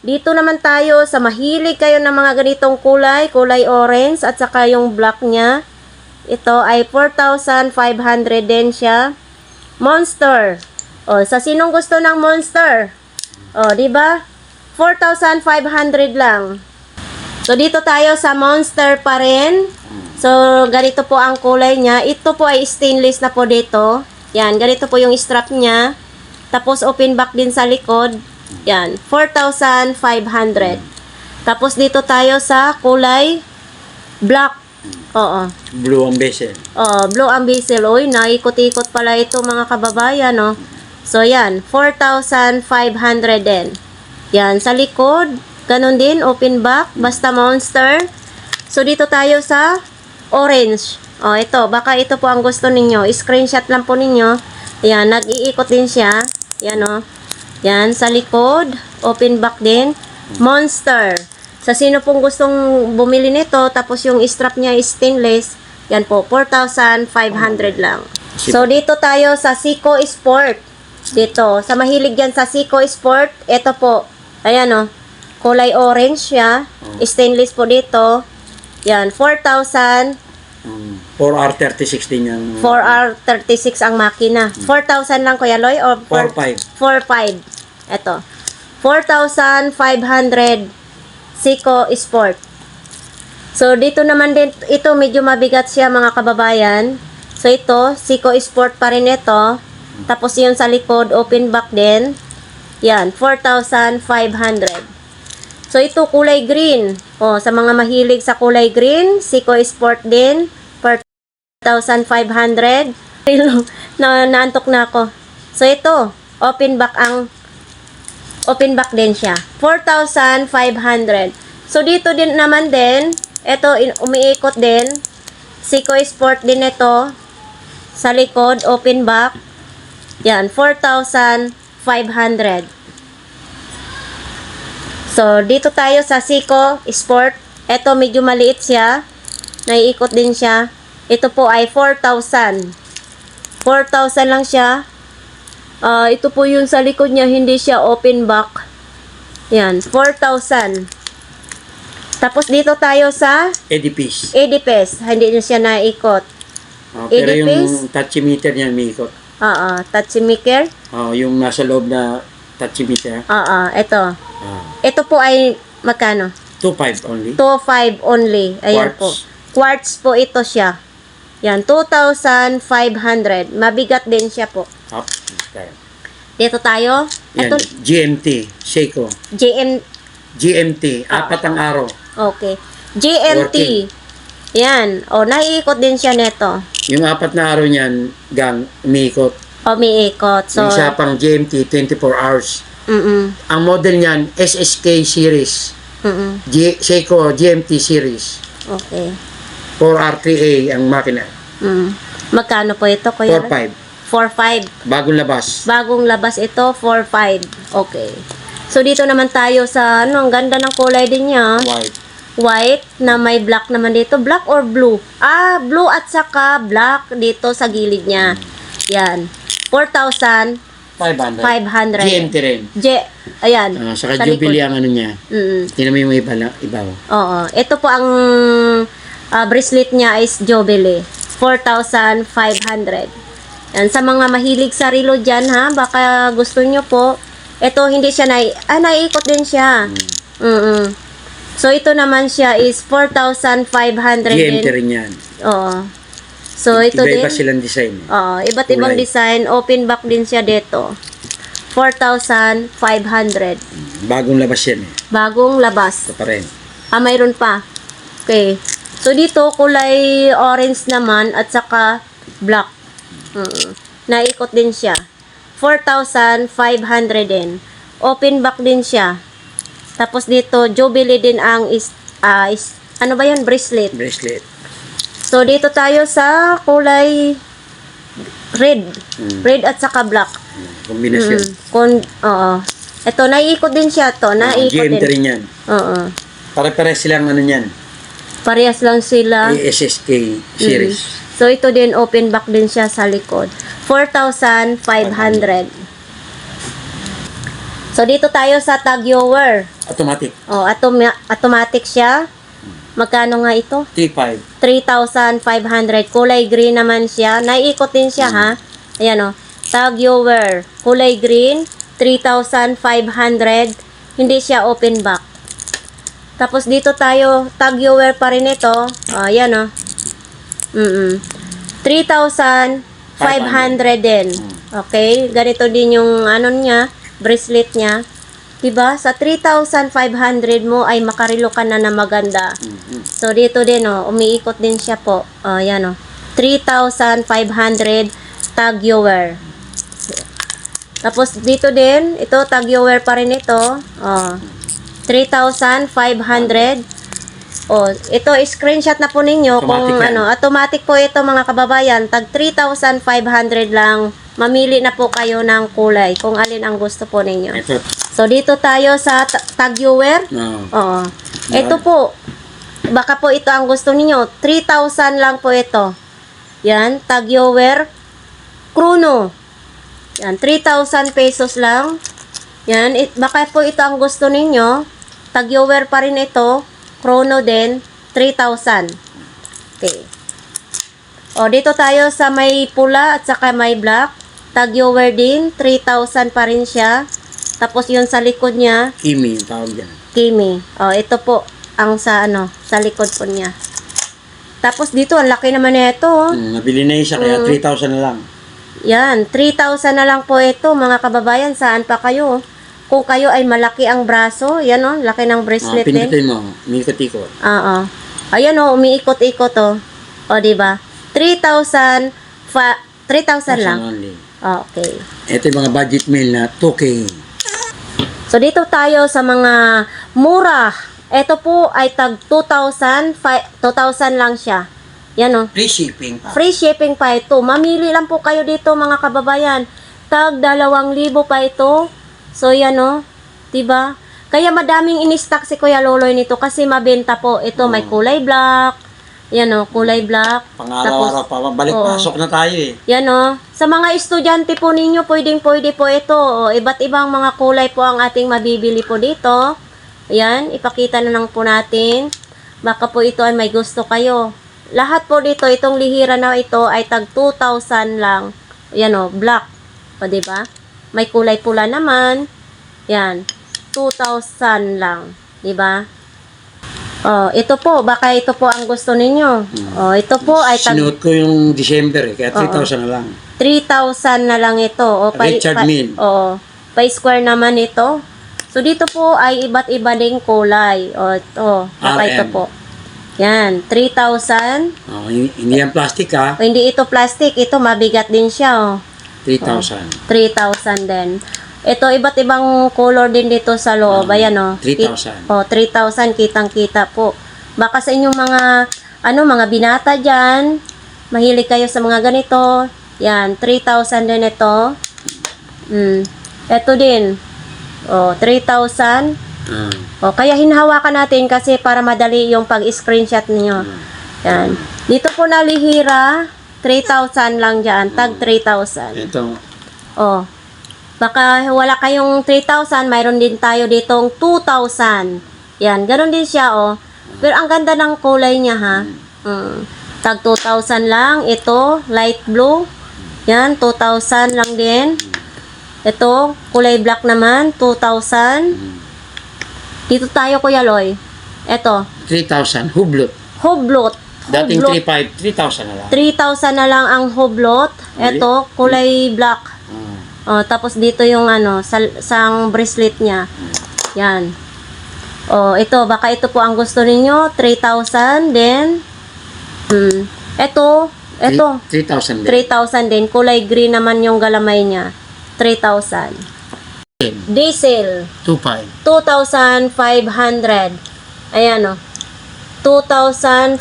Dito naman tayo sa mahilig kayo ng mga ganitong kulay, kulay orange at saka yung black niya. Ito ay 4,500 din siya. Monster. O, sa sinong gusto ng Monster? O, di ba? 4,500 lang. So, dito tayo sa Monster pa rin. So, ganito po ang kulay niya. Ito po ay stainless na po dito. Yan, ganito po yung strap niya. Tapos, open back din sa likod. Yan, 4,500. Tapos, dito tayo sa kulay black. Oo. Blue ang bezel. Oh, blue ang bezel. Uy, naikot-ikot pala ito mga kababayan, no? So, yan. 4,500 din. Yan, sa likod. Ganon din, open back. Basta Monster. So, dito tayo sa orange. Oh, ito. Baka ito po ang gusto ninyo. Screenshot lang po ninyo. Yan, nag-iikot din siya. Yan, oh. Yan, sa likod. Open back din. Monster. Sa sino pong gustong bumili nito, tapos yung strap niya is stainless, yan po, 4,500 lang. So, dito tayo sa Seiko Sport. Dito, sa mahilig yan sa Seiko Sport, ito po, ayan o, kulay orange siya, stainless po dito, yan, 4,000, 4R36 din yung 4R36 ang makina. 4,000 lang, Kuya Loy, or 4.5. 4,500. Ito, 4,500 Seiko Sport. So, dito naman din, ito medyo mabigat siya mga kababayan. So, ito, Seiko Sport pa rin ito. Tapos, yun sa likod, open back din. Yan, 4,500. So, ito, kulay green. O, sa mga mahilig sa kulay green, Seiko Sport din, 4,500. Naantok na ako. So, ito, open back din siya. 4,500. So, dito din naman din, ito, umiikot din. Seiko Sport din ito. Sa likod, open back. Yan, 4,500. So, dito tayo sa Seiko Sport. Ito, medyo maliit siya. Naiikot din siya. Ito po ay 4,000. 4,000 lang siya. Ito po yung sa likod niya, hindi siya open back. Yan, 4,000. Tapos dito tayo sa Edipis. Edipes. Hindi na siya naikot. Pero Edipis? yung touchimeter niya may ikot. Touchimaker. Yung nasa loob na touchimeter. Ito. Ito po ay magkano? 2.5 only. 2,500 only. Ayan Quartz. po. Quartz po ito siya. Yan, 2,500. Mabigat din siya po. Up. Okay. Dito tayo. Yan, Ito, GMT, Seiko. GMT, apat ang araw. Okay. GMT. Yan. O, naiikot din siya neto. Yung apat na araw niyan, gang, umiikot. Umiikot. So, Yung isa pang GMT, 24 hours. Ang model niyan, SSK series. Seiko GMT series. Okay. 4R3A ang makina. Magkano po ito, Kuya? 4.5. 4,500. Bagong labas. Bagong labas ito, 4,500. Okay. So, dito naman tayo sa, ang ganda ng kulay din niya. White. White, na may black naman dito. Black or blue? Blue at saka black dito sa gilid niya. Yan. 4,500. 500. GMT rin. Ayan. Saka sa Jubilee likod. ang ano niya. Tingnan mo yung iba. Oo. Ito po ang bracelet niya is Jubilee. 4,500. Yan, sa mga mahilig sa relo dyan, ha, baka gusto nyo po. Ito, hindi siya naiikot din siya. So, ito naman siya is 4,500 din. GMT rin yan. Oo. So, ito din. Iba-iba silang design. Oo, iba't ibang Kulay. design. Open back din siya dito. 4,500. Bagong labas yan eh. Bagong labas. Ito pa rin. Mayroon pa. Okay. So, dito, kulay orange naman at saka black. Naikot din siya. 4,500 din. Open back din siya. Tapos dito, Jubilee din ang ano ba yan? Bracelet. Bracelet. So, dito tayo sa kulay red. Red at saka black. Kombinasyon. Oo. Ito, naiikot din siya to. Naiikot GMT din. rin yan. Oo. Pare-pares silang ano yan. Parehas lang sila. SSK series. So, ito din, open back din siya sa likod. 4,500. So, dito tayo sa Tagyower. Automatic. Automatic siya. Magkano nga ito? T5. 3,500. Kulay green naman siya. Naiikot din siya, ha? Ayan, o. Tag viewer, kulay green, 3,500. Hindi siya open back. Tapos dito tayo, tag viewer pa rin ito. Yan o. 3,500 din. Okay, ganito din yung ano niya, bracelet niya. Diba? Sa 3,500 mo ay makarilo ka na maganda. So, dito din, umiikot din siya po. Yan, 3,500 tag viewer. Tapos, dito din, ito, tag viewer pa rin ito. 3,500. Ito, screenshot na po ninyo kung Automatic yan. automatic po ito mga kababayan. Tag 3,500 lang. Mamili na po kayo ng kulay kung alin ang gusto po ninyo. Ito. So, dito tayo sa tag viewer. Oo. Ito po. Baka po ito ang gusto niyo. 3,000 lang po ito. Yan. Tag viewer. Chrono. Yan. 3,000 pesos lang. Yan. Baka po ito ang gusto ninyo. Tag viewer pa rin ito. Chrono din. 3,000. Okay. Dito tayo sa may pula at saka may black. Tag viewer din. 3,000 pa rin siya. Tapos yun sa likod niya, Kimi, yung tawag dyan. Kimi. Ito po ang sa likod po niya. Tapos dito, ang laki naman nito. Nabili na isa, kaya 3,000 na lang. Yan, 3,000 na lang po ito, mga kababayan. Saan pa kayo? Kung kayo ay malaki ang braso, yan laki ng bracelet din. Pindutin mo, umiikot-ikot. Oo. Ayan umiikot-ikot diba? 3,000 lang. Only. Okay. Ito yung mga budget meal na 2K. So, dito tayo sa mga mura. Ito po ay tag 2,000 lang siya. Yan Free shipping pa. Free shipping pa ito. Mamili lang po kayo dito mga kababayan. Tag 2,000 pa ito. So, yan diba? Kaya madaming in-stock si Kuya Loloy nito kasi mabenta po. Ito may kulay black. Yan kulay black. Pangaraw-araw pa, balik-pasok na tayo eh. Yan sa mga estudyante po ninyo, pwedeng-pwede po ito. Iba't ibang mga kulay po ang ating mabibili po dito. Yan, ipakita na lang po natin. Baka po ito ay may gusto kayo. Lahat po dito, itong lihira na ito ay tag 2,000 lang. Yan black. Diba? May kulay pula naman. Yan, 2,000 lang. Diba? Ito po, baka ito po ang gusto ninyo. Ito po ay Sinuot ko yung December kaya 3,000 na lang. 3,000 na lang ito. Richard Mille. Pa-square naman ito. So, dito po ay iba't iba ding kulay. Ito. Baka ito RM. po. Yan, 3,000. Hindi yan plastic ha. Hindi ito plastic. Ito, mabigat din siya. 3,000. 3,000 din. Ito, iba't ibang color din dito sa loob. Ayan, 3,000. 3,000, kitang-kita po. Baka sa inyong mga binata dyan, mahilig kayo sa mga ganito. Yan, 3,000 din ito. Ito din. 3,000. Kaya hinahawakan natin kasi para madali yung pag-screenshot niyo. Yan. Dito po na lihira, 3,000 lang dyan. Tag 3,000. Ito. Baka wala kayong 3,000, mayroon din tayo ditong 2,000. Yan, ganoon din siya, Pero ang ganda ng kulay niya, ha. Tag 2,000 lang. Ito, light blue. Yan, 2,000 lang din. Ito, kulay black naman, 2,000. Dito tayo, Kuya Loy. Ito, 3,000. Hublot. hublot. Dating Hublot. 3,000 na lang. 3,000 na lang ang hublot. Ito, kulay black. Tapos dito yung sang bracelet niya. Yan. Ito, baka ito po ang gusto ninyo. 3,000 din. Ito. 3,000 din. 3,000 din. Kulay green naman yung galamay niya. 3,000. Diesel. 2,500. 2,500. Ayan 2,500.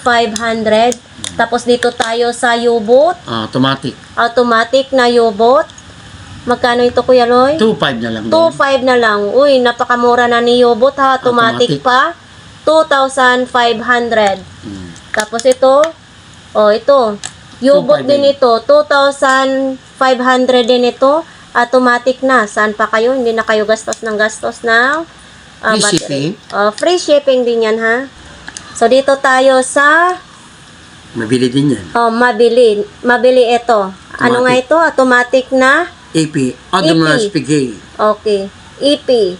Tapos dito tayo sa U-boat. Automatic. Automatic na U-boat. Magkano ito, Kuya Loy? 2,500 na lang. 2,500 na lang. Uy, napakamura na ni U-boat ha. Automatic pa. 2,500. Tapos ito. Ito. U-boat 2,500 din ito. 2,500 din ito. Automatic na. Saan pa kayo? Hindi na kayo gastos ng Free battery. shipping. Free shipping din yan ha. So, dito tayo sa Mabili din yan. mabili ito. Ano nga ito? Automatic na AP, Audemars Piguet, Okay. EP.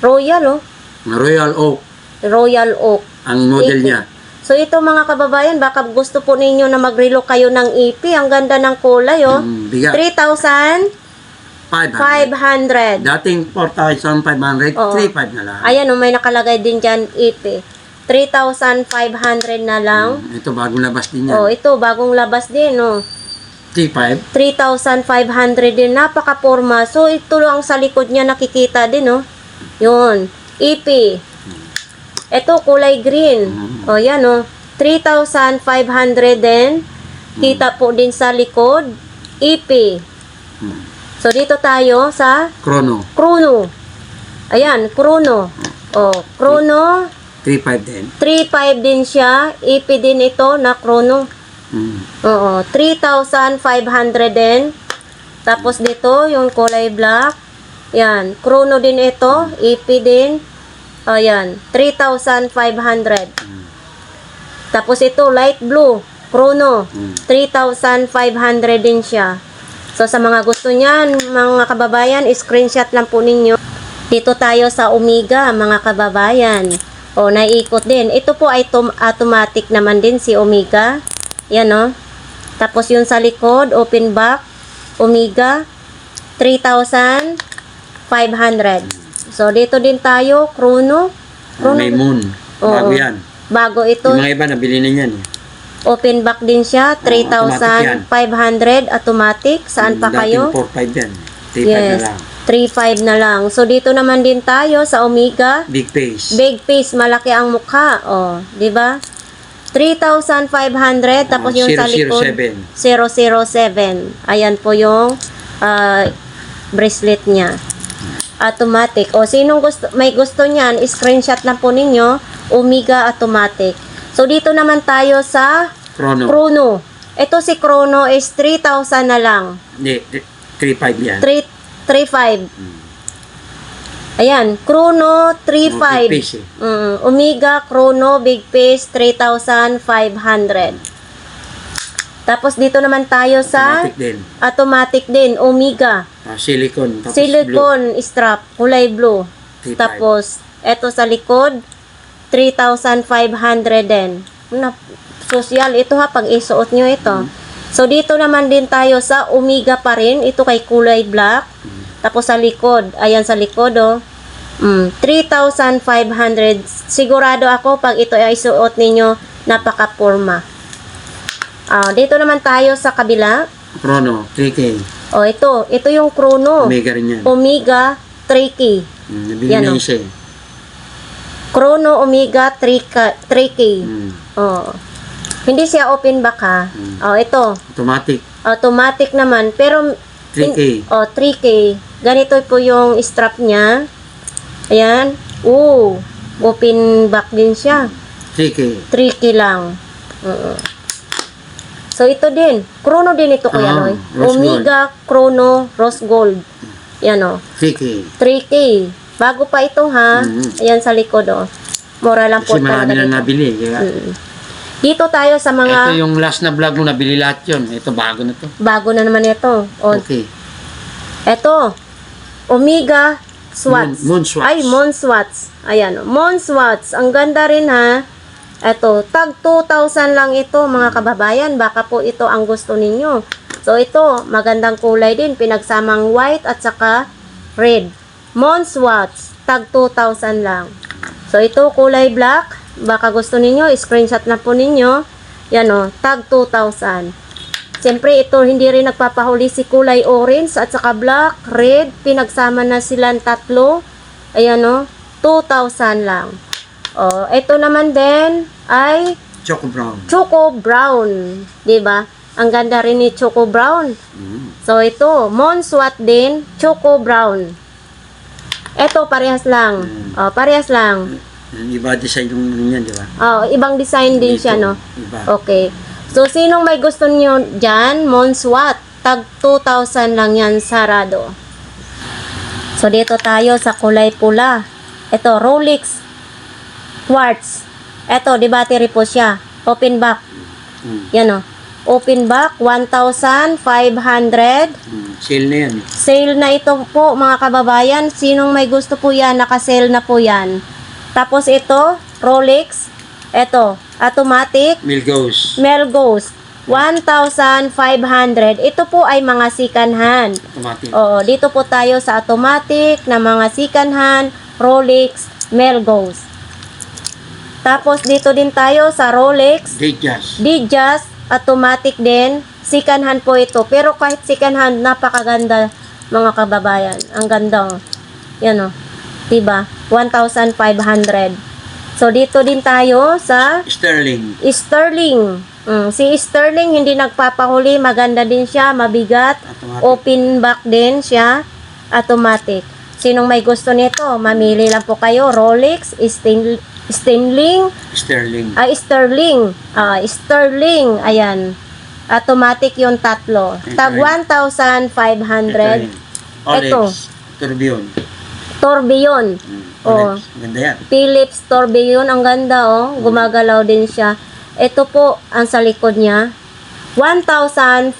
Royal, oh. Royal Oak, Royal Oak. ang model AP. niya. So ito mga kababayan, baka gusto po ninyo na mag-relo kayo ng EP. Ang ganda ng kulay, oh. Bigat. 3,500. Dating 4,500, Oo. 3,500 na lang. Ayan, oh, may nakalagay din dyan, EP. 3,500 na lang. Ito, bagong labas din yan. Oh, ito, bagong labas din, oh. 3,500. 3,500 din. Napaka-porma. So, ito lang sa likod niya nakikita din, oh. Yun. EP. Ito, kulay green. O, yan, o. 3,500 din. Kita po din sa likod. EP. So, dito tayo sa Chrono, Chrono. Ayan, Chrono. O, Chrono. 3,500 din. 3,500 din siya. EP din ito na Chrono. Oo, 3,500 din. Tapos dito, yung kulay black. Yan, Chrono din ito. EP din. Ayan, 3,500. Tapos ito, light blue, Chrono, 3,500 din siya. So, sa mga gusto niyan, mga kababayan, screenshot lang po ninyo. Dito tayo sa Omega, mga kababayan. O, naiikot din. Ito po ay automatic naman din si Omega. Yan, o. Tapos yung sa likod, open back, Omega, 3,500. So, dito din tayo, Chrono. May moon. Bago yan. Bago ito. Yung mga iba, nabili na yan. Open back din siya, 3,500 automatic. Saan pa kayo? Dating 4,500 yan. 3,500 na Yes, lang. 3,500 na lang. So, dito naman din tayo sa Omega. Big face. Big face, malaki ang mukha. O, di ba? 3,500. Tapos yung sa likod, 007. Ayan po yung bracelet niya. Automatic. O, sinong may gusto niyan, screenshot lang po ninyo. Omega automatic. So, dito naman tayo sa Chrono. Chrono. Ito si Chrono is 3,000 na lang. Hindi, 3,500 yan. 3,500. Ayan, Chrono 3,500. Big face Omega, Chrono, Big Face, 3,500. Tapos dito naman tayo sa Automatic din. automatic din, Omega. Silicone. Tapos Silicone strap, kulay blue. 3,500. Tapos, eto sa likod, 3,500 din. Social, ito ha, pag isuot nyo ito. So, dito naman din tayo sa Omega pa rin. Ito kay kulay black. Tapos sa likod, ayan sa likod, oh. 3,500. Sigurado ako, pag ito ay isuot ninyo, napaka-porma. Dito naman tayo sa kabila. Chrono, 3K. Oh, ito yung Chrono. Omega rin yan. Omega 3K. Nabili Yan, na oh. isa eh. Chrono Omega 3K. Oh. Hindi siya open back ha. Oh, ito. Automatic, Automatic naman. Pero 3K. 3K. Ganito po yung strap niya. Ayan. Open back din siya. 3K. 3K lang. So, ito din. Chrono din ito, Kuya Loy. Rose Omega Chrono Rose Gold. Yan, o. 3K. 3K. Bago pa ito, ha. Ayan sa likod, o. Mura lang po Kasi marami talaga na dito. nabili. Kaya, Dito tayo sa ito mga yung last na vlog mo, nabili lahat yun. Ito, bago na to. bago na naman ito. O, Okay. ito. Omega Swats. Moon Swats. Ay, Moon Swats. Ayan, o. Moon Swats. Ang ganda rin, ha. Ito, tag 2,000 lang ito, mga kababayan. Baka po ito ang gusto ninyo. So, ito, magandang kulay din. Pinagsamang white at saka red. Moon Swats. Tag 2,000 lang. So, ito, kulay black. Baka gusto ninyo, screenshot na po ninyo. Yan o, tag 2,000. Siyempre, ito, hindi rin nagpapahuli si kulay orange at saka black, red. Pinagsama na silang tatlo. Ayan o, 2,000 lang. O, ito naman din ay Choco brown. Choco Brown. Diba? Ang ganda rin ni Choco Brown. So, ito, Monswat din, Choco Brown. Ito, parehas lang. O, parehas lang. Iba design yung yan, di ba? Ibang design din siya, no? Iba. Okay. So, sinong may gusto niyo dyan? Monswat. Tag 2,000 lang yan, sarado. So, dito tayo sa kulay pula. Ito, Rolex Quartz. Ito, di battery po siya. Open back. Yan, o. Open back, 1,500. Sale na yan. Sale na ito po mga kababayan. Sinong may gusto po yan, naka-sale na po yan. Tapos ito, Rolex. Ito, automatic. Melgos. 1,500. Ito po ay mga second hand. Automatic. Oo, dito po tayo sa automatic na mga second hand, Rolex, Melgos. Tapos dito din tayo sa Rolex, Datejust, automatic din. Second hand po ito. Pero kahit second hand, napakaganda mga kababayan. Ang ganda. Oh. Yan o. Diba? 1,500. So dito din tayo sa Sterling. Si Sterling hindi nagpapahuli. Maganda din siya. Mabigat. Automatic. Open back din siya. Automatic. Sinong may gusto nito? Mamili lang po kayo. Rolex, Sterling. Ayan. Automatic yung tatlo. Tag 1,500. Ito. Tourbillon. Oh. Ganda yan. Philips Tourbillon. Ang ganda oh. Gumagalaw din siya. Ito po ang sa likod niya. 1,500.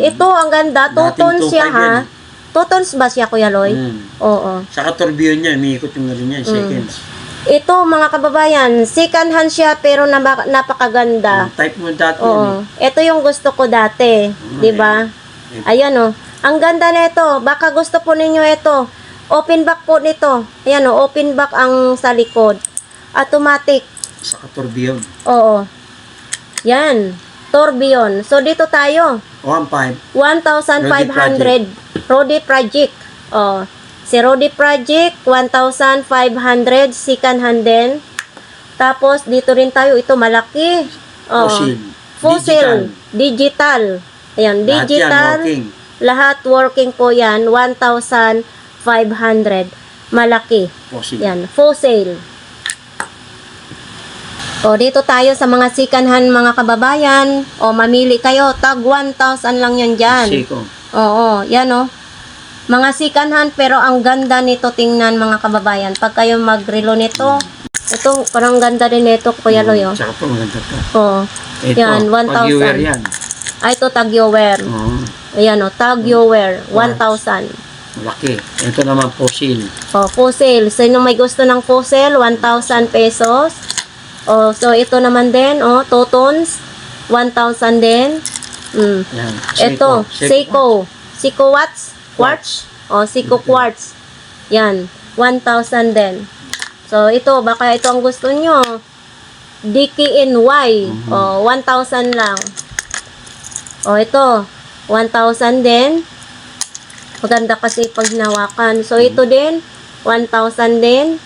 Ito ang ganda. 2 tons siya ha. 2 tons ba siya Kuya Loy? Oo. Saka tourbillon niya. Umiikot yung gano'n niya. Seconds. Ito mga kababayan, second hand siya pero napakaganda. Type mo dati Oo. Ito yung gusto ko dati, 'di ba? Ayan oh. Ang ganda nito. Baka gusto po ninyo ito. Open back po nito. Ayan oh, open back ang sa likod. Automatic. Saka tourbillon. Oo. Yan. Tourbillon. So dito tayo. 1,500. Rodi Project. Oh. Si Rodi Project, 1,500, second hand din. Tapos, dito rin tayo, ito malaki. Fossil. Digital. Ayan, digital. Lahat working po yan, 1,500. Malaki. Yan, fossil. O, dito tayo sa mga second hand mga kababayan. O, mamili kayo. Tag 1,000 lang yan dyan. Oo, yan o. Mga second hand pero ang ganda nito tingnan mga kababayan. Pag kayo mag-relo nito, ito parang ganda din nito Kuya Loy. Tsaka ito maganda ito. Oo. Yan, 1,000. Yan. Ay, ito tag-yo-wear. Ayan o, tag-yo-wear. 1,000. Malaki. Ito naman fossil. O, fossil. Sino may gusto ng fossil? 1,000 pesos. O, so ito naman din, o, 2 tons. 1,000 din. Yan. Ito, Seiko. Seiko watts? Quartz? O, Seiko Quartz. Yan. 1,000 din. So, ito. Baka ito ang gusto nyo. DKNY. O, 1,000 lang. O, ito. 1,000 din. Maganda kasi pag hinawakan. So, ito din. 1,000 din.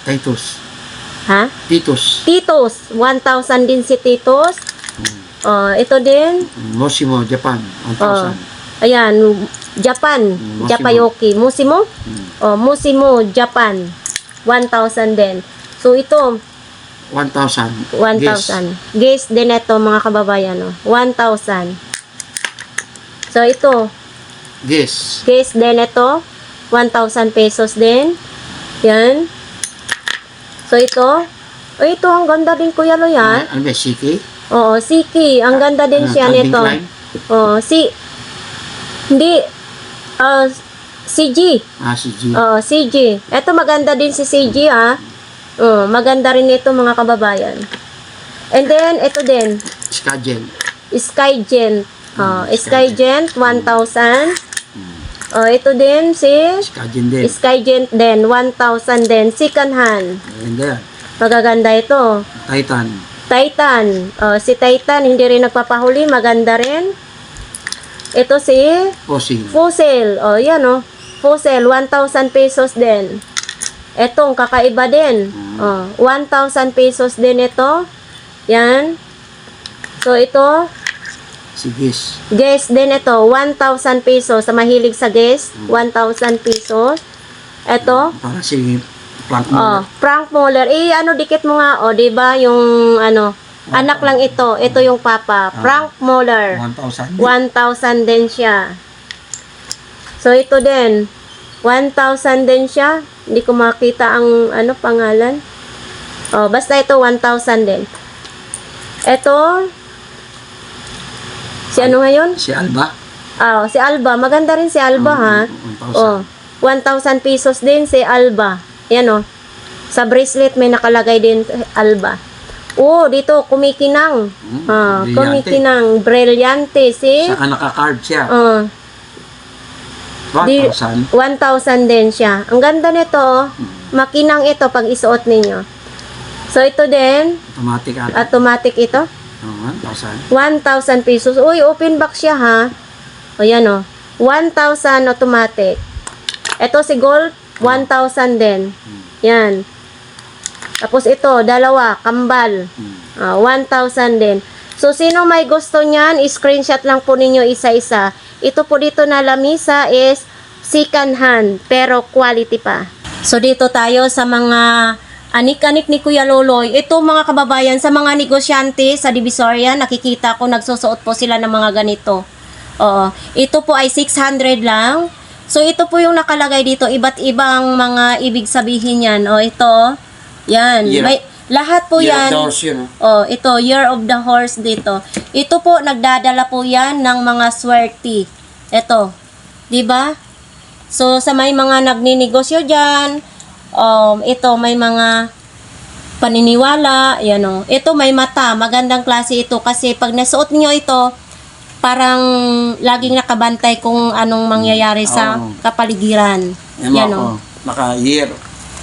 Titus. Ha? Titus. 1,000 din si Titus. O, ito din. Mosimo, Japan. 1,000. Ayan, Japan, Japayoki. Musimo? Oh, Musimo, Japan. 1,000 din. So, ito, 1,000. 1,000. Guess din ito, mga kababayan. Oh. 1,000. So, ito, Guess din ito. 1,000 pesos din. Yan. So, ito. Oh, ito, ang ganda din, Kuya Loy, ha? Ano ba, Siki? Oo, Siki. Ang ganda din siya nito. Oo, hindi. CG. CG. CG. Ito maganda din si CG ha. Maganda rin ito mga kababayan. And then ito din. Skygent. Skygent 1,000. Ito din si Skygent din 1,000 din. Second hand. Maganda yan. Magaganda ito. Titan. Si Titan hindi rin nagpapahuli. Maganda rin. Ito si Fossil. Yan Fossil, 1,000 pesos din. Etong kakaiba din. 1,000 pesos din ito. Yan. So ito. Si Guess. Guess din ito. 1,000 pesos. Sa mahilig sa Guess, 1,000 pesos. Ito. Para si Frank Muller. Frank Muller. Dikit mo nga. Diba yung anak lang ito. Ito yung papa. Frank Muller. 1,000. 1,000 din siya. So, ito din. 1,000 din siya. Hindi ko makita ang pangalan. Basta ito 1,000 din. Ito Si ano ngayon? Si Alba. Si Alba. Maganda rin si Alba, ha? 1,000 pesos din si Alba. Yan, oh. Sa bracelet may nakalagay din Alba. Dito, kumikinang. Brillante. Kumikinang. Brilliante, si? Saka naka-card siya. 1,000 1,000. din siya. Ang ganda nito, oh. Makinang ito pag isuot ninyo. So, ito din. Automatic ata. Automatic ito. 1,000. 1,000 pesos. Uy, open box siya, ha? O, yan, oh. 1,000 automatic. Ito si gold, 1,000 din. Yan. Tapos ito, dalawa, kambal. 1,000 din. So, sino may gusto niyan, screenshot lang po ninyo isa-isa. Ito po dito na lamisa is second hand, pero quality pa. So, dito tayo sa mga anik-anik ni Kuya Loloy. Ito mga kababayan, sa mga negosyante sa Divisoria, nakikita ko nagsusuot po sila ng mga ganito. Ito po ay 600 lang. So, ito po yung nakalagay dito. Iba't ibang mga ibig sabihin yan. Ito. Yan. Lahat po yan. Year of the horse yun. Ito. Year of the horse dito. Ito po, nagdadala po yan ng mga swerte. Ito. Diba? So, sa may mga nagninegosyo dyan, ito, may mga paniniwala. Yan o. Ito, may mata. Magandang klase ito. Kasi pag nasuot niyo ito, parang laging nakabantay kung anong mangyayari sa kapaligiran. Yan o. Naka-year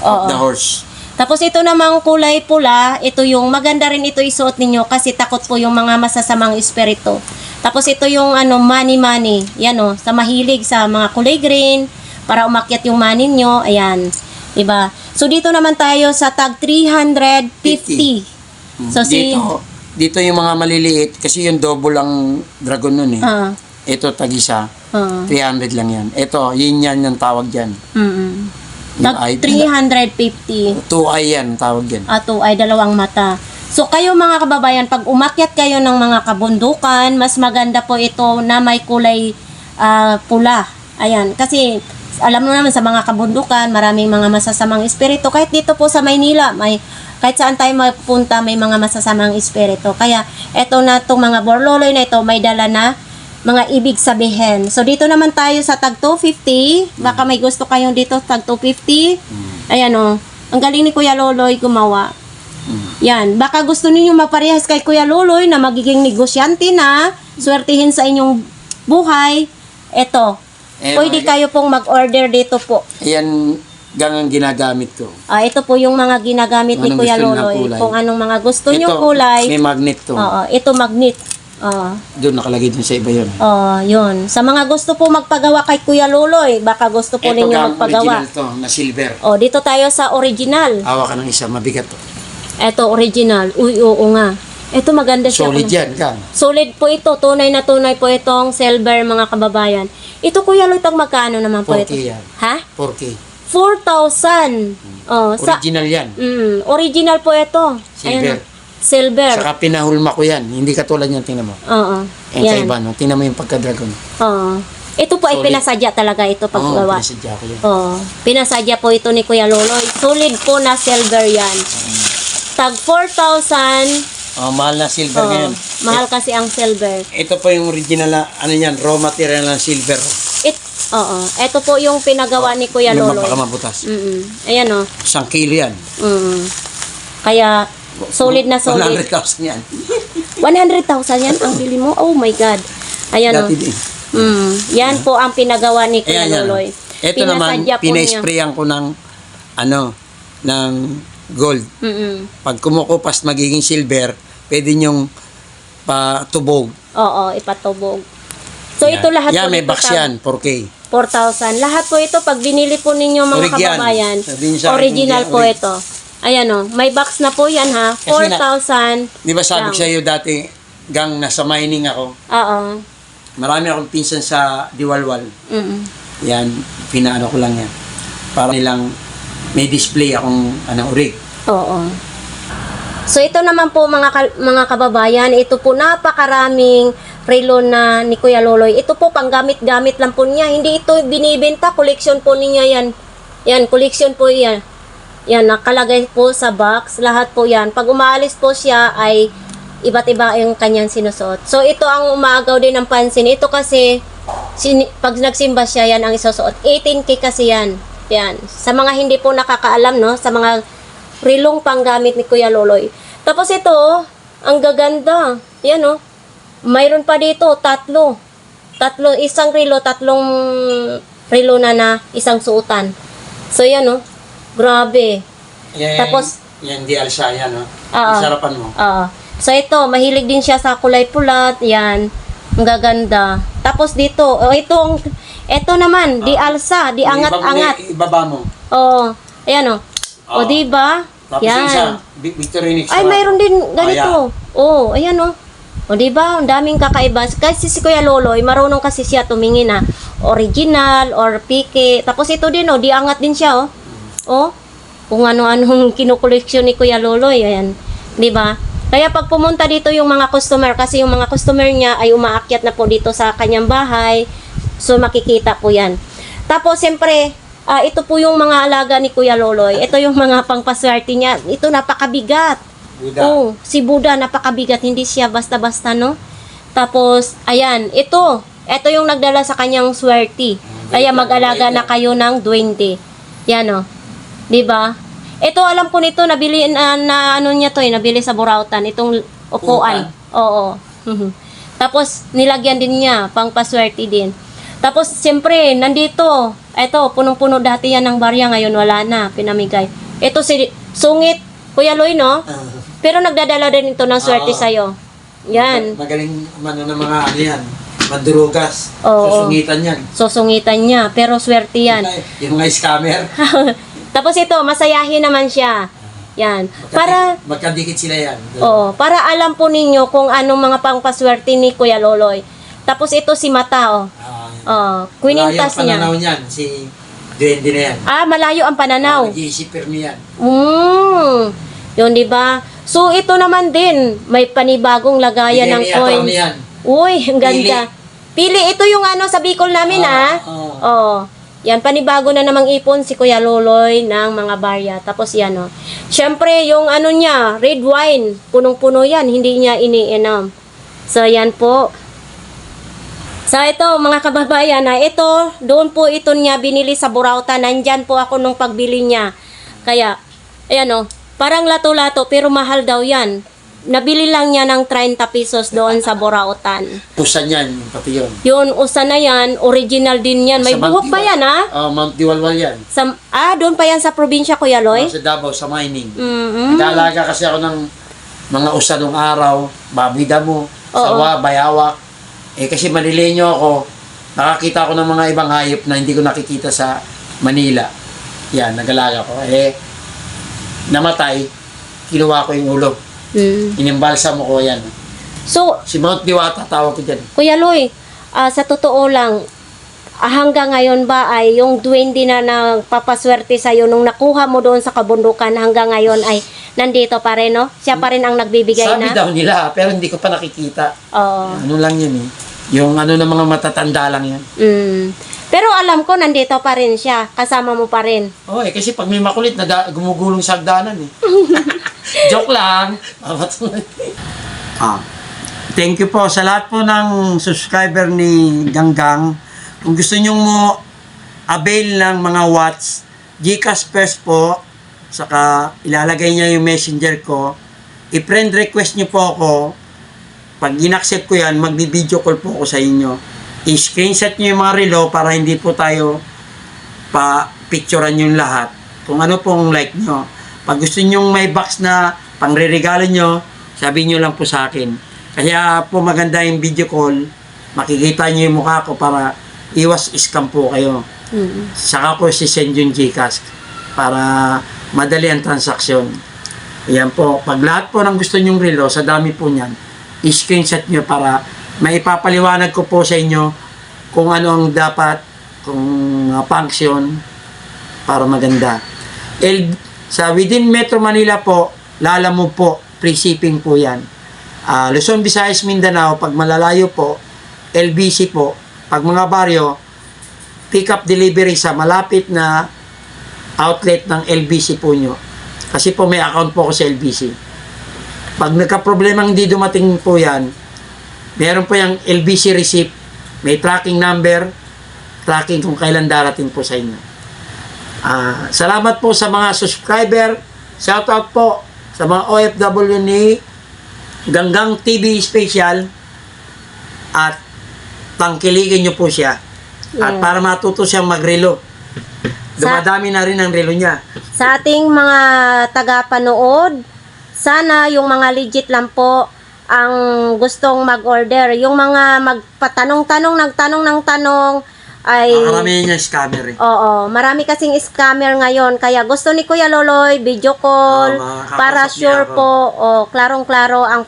of the horse. Tapos ito namang kulay pula, ito yung maganda rin ito isuot ninyo kasi takot po yung mga masasamang espiritu. Tapos ito yung money. Yan o, sa mahilig sa mga kulay green, para umakyat yung money nyo. Ayan. Diba? So dito naman tayo sa tag 350. So Dito yung mga maliliit kasi yung double ang dragon nun eh. Ito tag-isa. 300 lang yan. Ito, yin yan yung tawag dyan. Tag 350. 2-eye yan tawag dyan. Ay dalawang mata. So kayo mga kababayan, pag umakyat kayo ng mga kabundukan, mas maganda po ito na may kulay pula. Ayan, kasi alam mo naman sa mga kabundukan, maraming mga masasamang espiritu. Kahit dito po sa Maynila, kahit saan tayo mapunta, may mga masasamang espiritu. Kaya eto na itong mga borloloy na ito, may dala na mga ibig sabihin. So dito naman tayo sa tag 250. Baka may gusto kayong dito tag 250. Ayan o. Ang galing ni Kuya Loloy gumawa. Yan. Baka gusto niyo maparehas kay Kuya Loloy na magiging negosyante na, swertihin sa inyong buhay. Eto. Pwede kayo pong mag-order dito po. Ayan gang ang ginagamit ko. Ito po yung mga ginagamit ni Kuya Loloy. Kung anong mga gusto niyong kulay. May magnet to. Ito magnet. Doon nakalagay dun sa iba yun. Yun. Sa mga gusto po magpagawa kay Kuya Loloy, baka gusto po ninyo magpagawa. Ito original to, na silver. Dito tayo sa original. Hawa ka ng isa, mabigat to. Ito original. Uy, oo nga. Ito maganda siya. Solid yan, gang. Solid po ito. Tunay na tunay po itong silver, mga kababayan. Ito Kuya Loloy, magkano naman po 4K ito? yan. Ha? 4K. 4,000. Original yan. Original po ito. Silver. Ayan. Silver. Saka pinahulma ko yan. Hindi katulad yan, tingnan mo. Yan sa iba, no? Tingnan mo yung pagka-dragon. Ito po ay pinasadya talaga ito paggawa. Pinasadya ko yan. Pinasadya po ito ni Kuya Loloy. Solid po na silver yan. Tag 4,000. Mahal na silver ngayon. Mahal kasi ang silver. Ito po yung original na, raw material ng silver. Ito po yung pinagawa ni Kuya Loloy. Baka mabutas. Ayan o. 1 kilo yan. Kaya, solid na solid. 100,000 yan. 100,000 yan ang bili mo? Oh my God. Ayan o. Dati din. Yan po ang pinagawa ni Kuya Loloy. Ito naman, pina-sprayan ko ng, ng gold. Pag kumukupas magiging silver, pwede nyong patubog. Ipatubog. So, ito lahat po may box yan, 4K. 4,000. Lahat po ito, pag binili po ninyo mga kababayan, original po ito. Ayan o, may box na po yan ha. 4,000. Di ba sabi ko sa iyo dati, gang nasa mining ako. Marami akong pinsan sa Diwalwal. Yan, pinaano ko lang yan. Para nilang may display akong urig. So ito naman po mga kababayan, ito po napakaraming relo na ni Kuya Loloy. Ito po panggamit-gamit lang po niya. Hindi ito binibenta, collection po niya yan. Yan, collection po yan. Yan, nakalagay po sa box. Lahat po yan. Pag umaalis po siya ay iba't iba yung kanyang sinusuot. So, ito ang umaagaw din ng pansin. Ito kasi, pag nagsimba siya, yan ang isusuot. 18K kasi yan. Yan. Sa mga hindi po nakakaalam, no? Sa mga rilong panggamit ni Kuya Loloy. Tapos ito, ang gaganda. Yan, no? Mayroon pa dito, tatlo, isang rilo, tatlong rilo na isang suotan. So, yan, no? Grabe. Yan, Tapos, yan di alsa yan, no? Oo. Sarapan mo. Oo. So, ito, mahilig din siya sa kulay pulat. Yan. Ang gaganda. Tapos dito, ito naman, di alsa, di angat-angat. Ibaba mo. Oo. Ayan, o. O, Oo. diba? Tapos yung isa, Victorinox. Ay, mayroon din ganito. Oo, ayan, o. O, diba? Ang daming kakaiba. Kasi si Kuya Loloy, marunong kasi siya tumingin na original or pike. Tapos ito din, o. Di angat din siya, o. O. Kung ano-anong kinukoleksyon ni Kuya Loloy. Ayan. Diba? Kaya pag pumunta dito yung mga customer, kasi yung mga customer niya ay umaakyat na po dito sa kanyang bahay. So, makikita po yan. Tapos, siyempre, ito po yung mga alaga ni Kuya Loloy. Ito yung mga pangpaswerte niya. Ito, napakabigat. Buda. Oh, si Buda, napakabigat. Hindi siya basta-basta, no? Tapos, ayan, ito yung nagdala sa kanyang swerte. Kaya mag-alaga na kayo ng duwende. Yan, oh. Diba? Ito, alam ko nito, nabili na ano niya to, nabili sa Burautan, itong upuan. Oo. Tapos, nilagyan din niya, pang paswerte din. Tapos, siyempre, nandito, ito, punong-puno dati yan ng barya, ngayon wala na, pinamigay. Ito, si Sungit, Kuya Loy, no? Pero nagdadala din ito ng swerte sa'yo. Yan. Magaling ng mga ano yan. Madurugas. Oo. Susungitan yan. Susungitan niya, pero swerte yan. Yung mga scammer. Tapos ito, masayahin naman siya. Yan. Magkadikit sila yan. Oo, para alam po ninyo kung anong mga pangpaswerte ni Kuya Loloy. Tapos ito si Mata, oh. Kwinintas niya. Pananaw niyan, si Duwende na yan. Malayo ang pananaw. Nag-iisip firme yan. Yun, di ba? So, ito naman din, may panibagong lagayan ng coins. Yan. Uy, ang ganda. Pili, ito yung ano sa Bicol namin, Oo. Yan, panibago na namang ipon si Kuya Loloy ng mga barya. Tapos yan, oh. Siyempre, yung ano niya, red wine, punong-puno yan, hindi niya iniinom. So, yan po. So, ito, mga kababayan, ito, doon po ito niya binili sa Burautan. Nandyan po ako nung pagbili niya. Kaya, ayan, oh, parang lato-lato, pero mahal daw yan. Nabili lang niya ng 30 pesos doon sa Burautan. Usan yan, pati yun. Yun, usa na yan. Original din yan. May Sa buhok pa yan, ha? Mount Diwalwal yan. Doon pa yan sa probinsya, Kuya Loy? Sa Davao, sa mining. Mm-hmm. Nag-aalaga kasi ako ng mga usa nung araw, baboy damo, sawa, bayawak. Kasi Manileño ako, nakakita ako ng mga ibang hayop na hindi ko nakikita sa Manila. Yan, nag-aalaga ko. Namatay, kinuha ko yung ulo. Inimbalsa mo ko yan. So, Si Mount Diwata, tawag ko dyan. Kuya Loy, sa totoo lang, hanggang ngayon ba ay yung duwende na nagpapaswerte sa'yo nung nakuha mo doon sa kabundukan hanggang ngayon ay nandito pa rin, no? Siya pa rin ang nagbibigay Sabi na? daw nila, pero hindi ko pa nakikita. Oo. Ano lang yun eh. Yung ano ng mga matatanda lang yan. Pero alam ko, nandito pa rin siya. Kasama mo pa rin. Kasi pag may makulit, gumugulong sa hagdanan eh. Joke lang. Thank you po sa lahat po ng subscriber ni Ganggang. Kung gusto nyo mo avail ng mga watts, Gcash first po, saka ilalagay niya yung messenger ko. I-friend request nyo po ako. Pag in-accept ko yan, magbi-video call po ako sa inyo. I-screenshot nyo yung mga relo para hindi po tayo pa-picturean yung lahat. Kung ano pong like nyo. Pag gusto nyo may box na pangre-regalo nyo, sabihin nyo lang po sa akin. Kaya po maganda yung video call, makikita nyo yung mukha ko para iwas scam po kayo. Saka ko si-send yung Gcash para madali ang transaksyon. Ayan po. Pag lahat po ng gusto nyong relo, sa dami po niyan, i-screenshot nyo para maipapaliwanag ko po sa inyo kung ano ang dapat, kung function para maganda. Sa within Metro Manila po, Lalamove po, free shipping po yan. Luzon, Visayas, Mindanao, pag malalayo po, LBC po. Pag mga baryo, pick up delivery sa malapit na outlet ng LBC po nyo. Kasi po may account po ako sa LBC. Pag nagka-problema hindi dumating po yan, meron po yung LBC receipt, may tracking number, tracking kung kailan darating po sa inyo. Salamat po sa mga subscriber. Shoutout po sa mga OFW ni Ganggang TV Special. At tangkiligin nyo po siya. At para matuto siyang magrelo. Dumadami na rin ang relo niya. Sa ating mga taga-panood, sana yung mga legit lang po ang gustong mag-order. Yung mga magpatanong-tanong, nagtanong ng tanong, ay... Marami niya scammer eh. Oo, marami kasing scammer ngayon. Kaya gusto ni Kuya Loloy, video call, para makakasok sure niya ako. po, klarong-klaro ang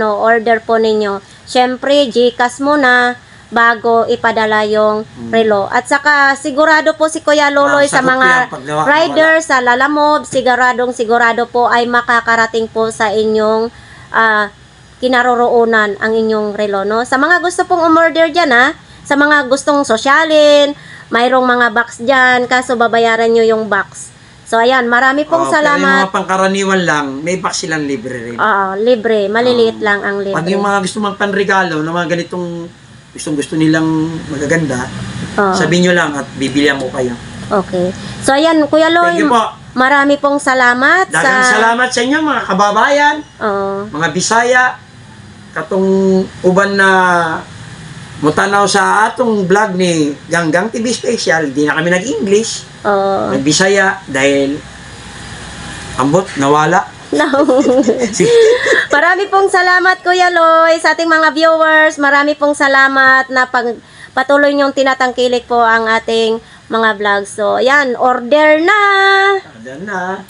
order po ninyo. Siyempre, GCash muna bago ipadala yung relo. At saka, sigurado po si Kuya Loloy sa sagot mga yan pag nawala. riders sa Lalamove, sigurado po ay makakarating po sa inyong kinaroroonan ang inyong relo, no? Sa mga gusto pong umorder dyan, sa mga gustong sosyalin, mayroong mga box dyan, kaso babayaran nyo yung box. So, ayan, marami pong Pero yung salamat. mga pangkaraniwan lang, may box silang libre rin. Oo, libre. Maliliit lang ang libre. Pag yung mga gusto magpanregalo na mga ganitong gusto nilang magaganda, Oo. sabihin nyo lang at bibilihan ko kayo. Okay. So, ayan, Kuya Loy, Thank you po. marami pong salamat Dagang salamat sa inyo mga kababayan, Oo. mga Bisaya, katong uban na mutanaw sa atong vlog ni Ganggang TV Special. Di na kami nag-English, Oo. nag-Bisaya dahil ambot, nawala. No. Marami pong salamat, Kuya Loy, sa ating mga viewers. Marami pong salamat na patuloy niyong tinatangkilik po ang ating mga vlog. So, ayan, order na! Adan na.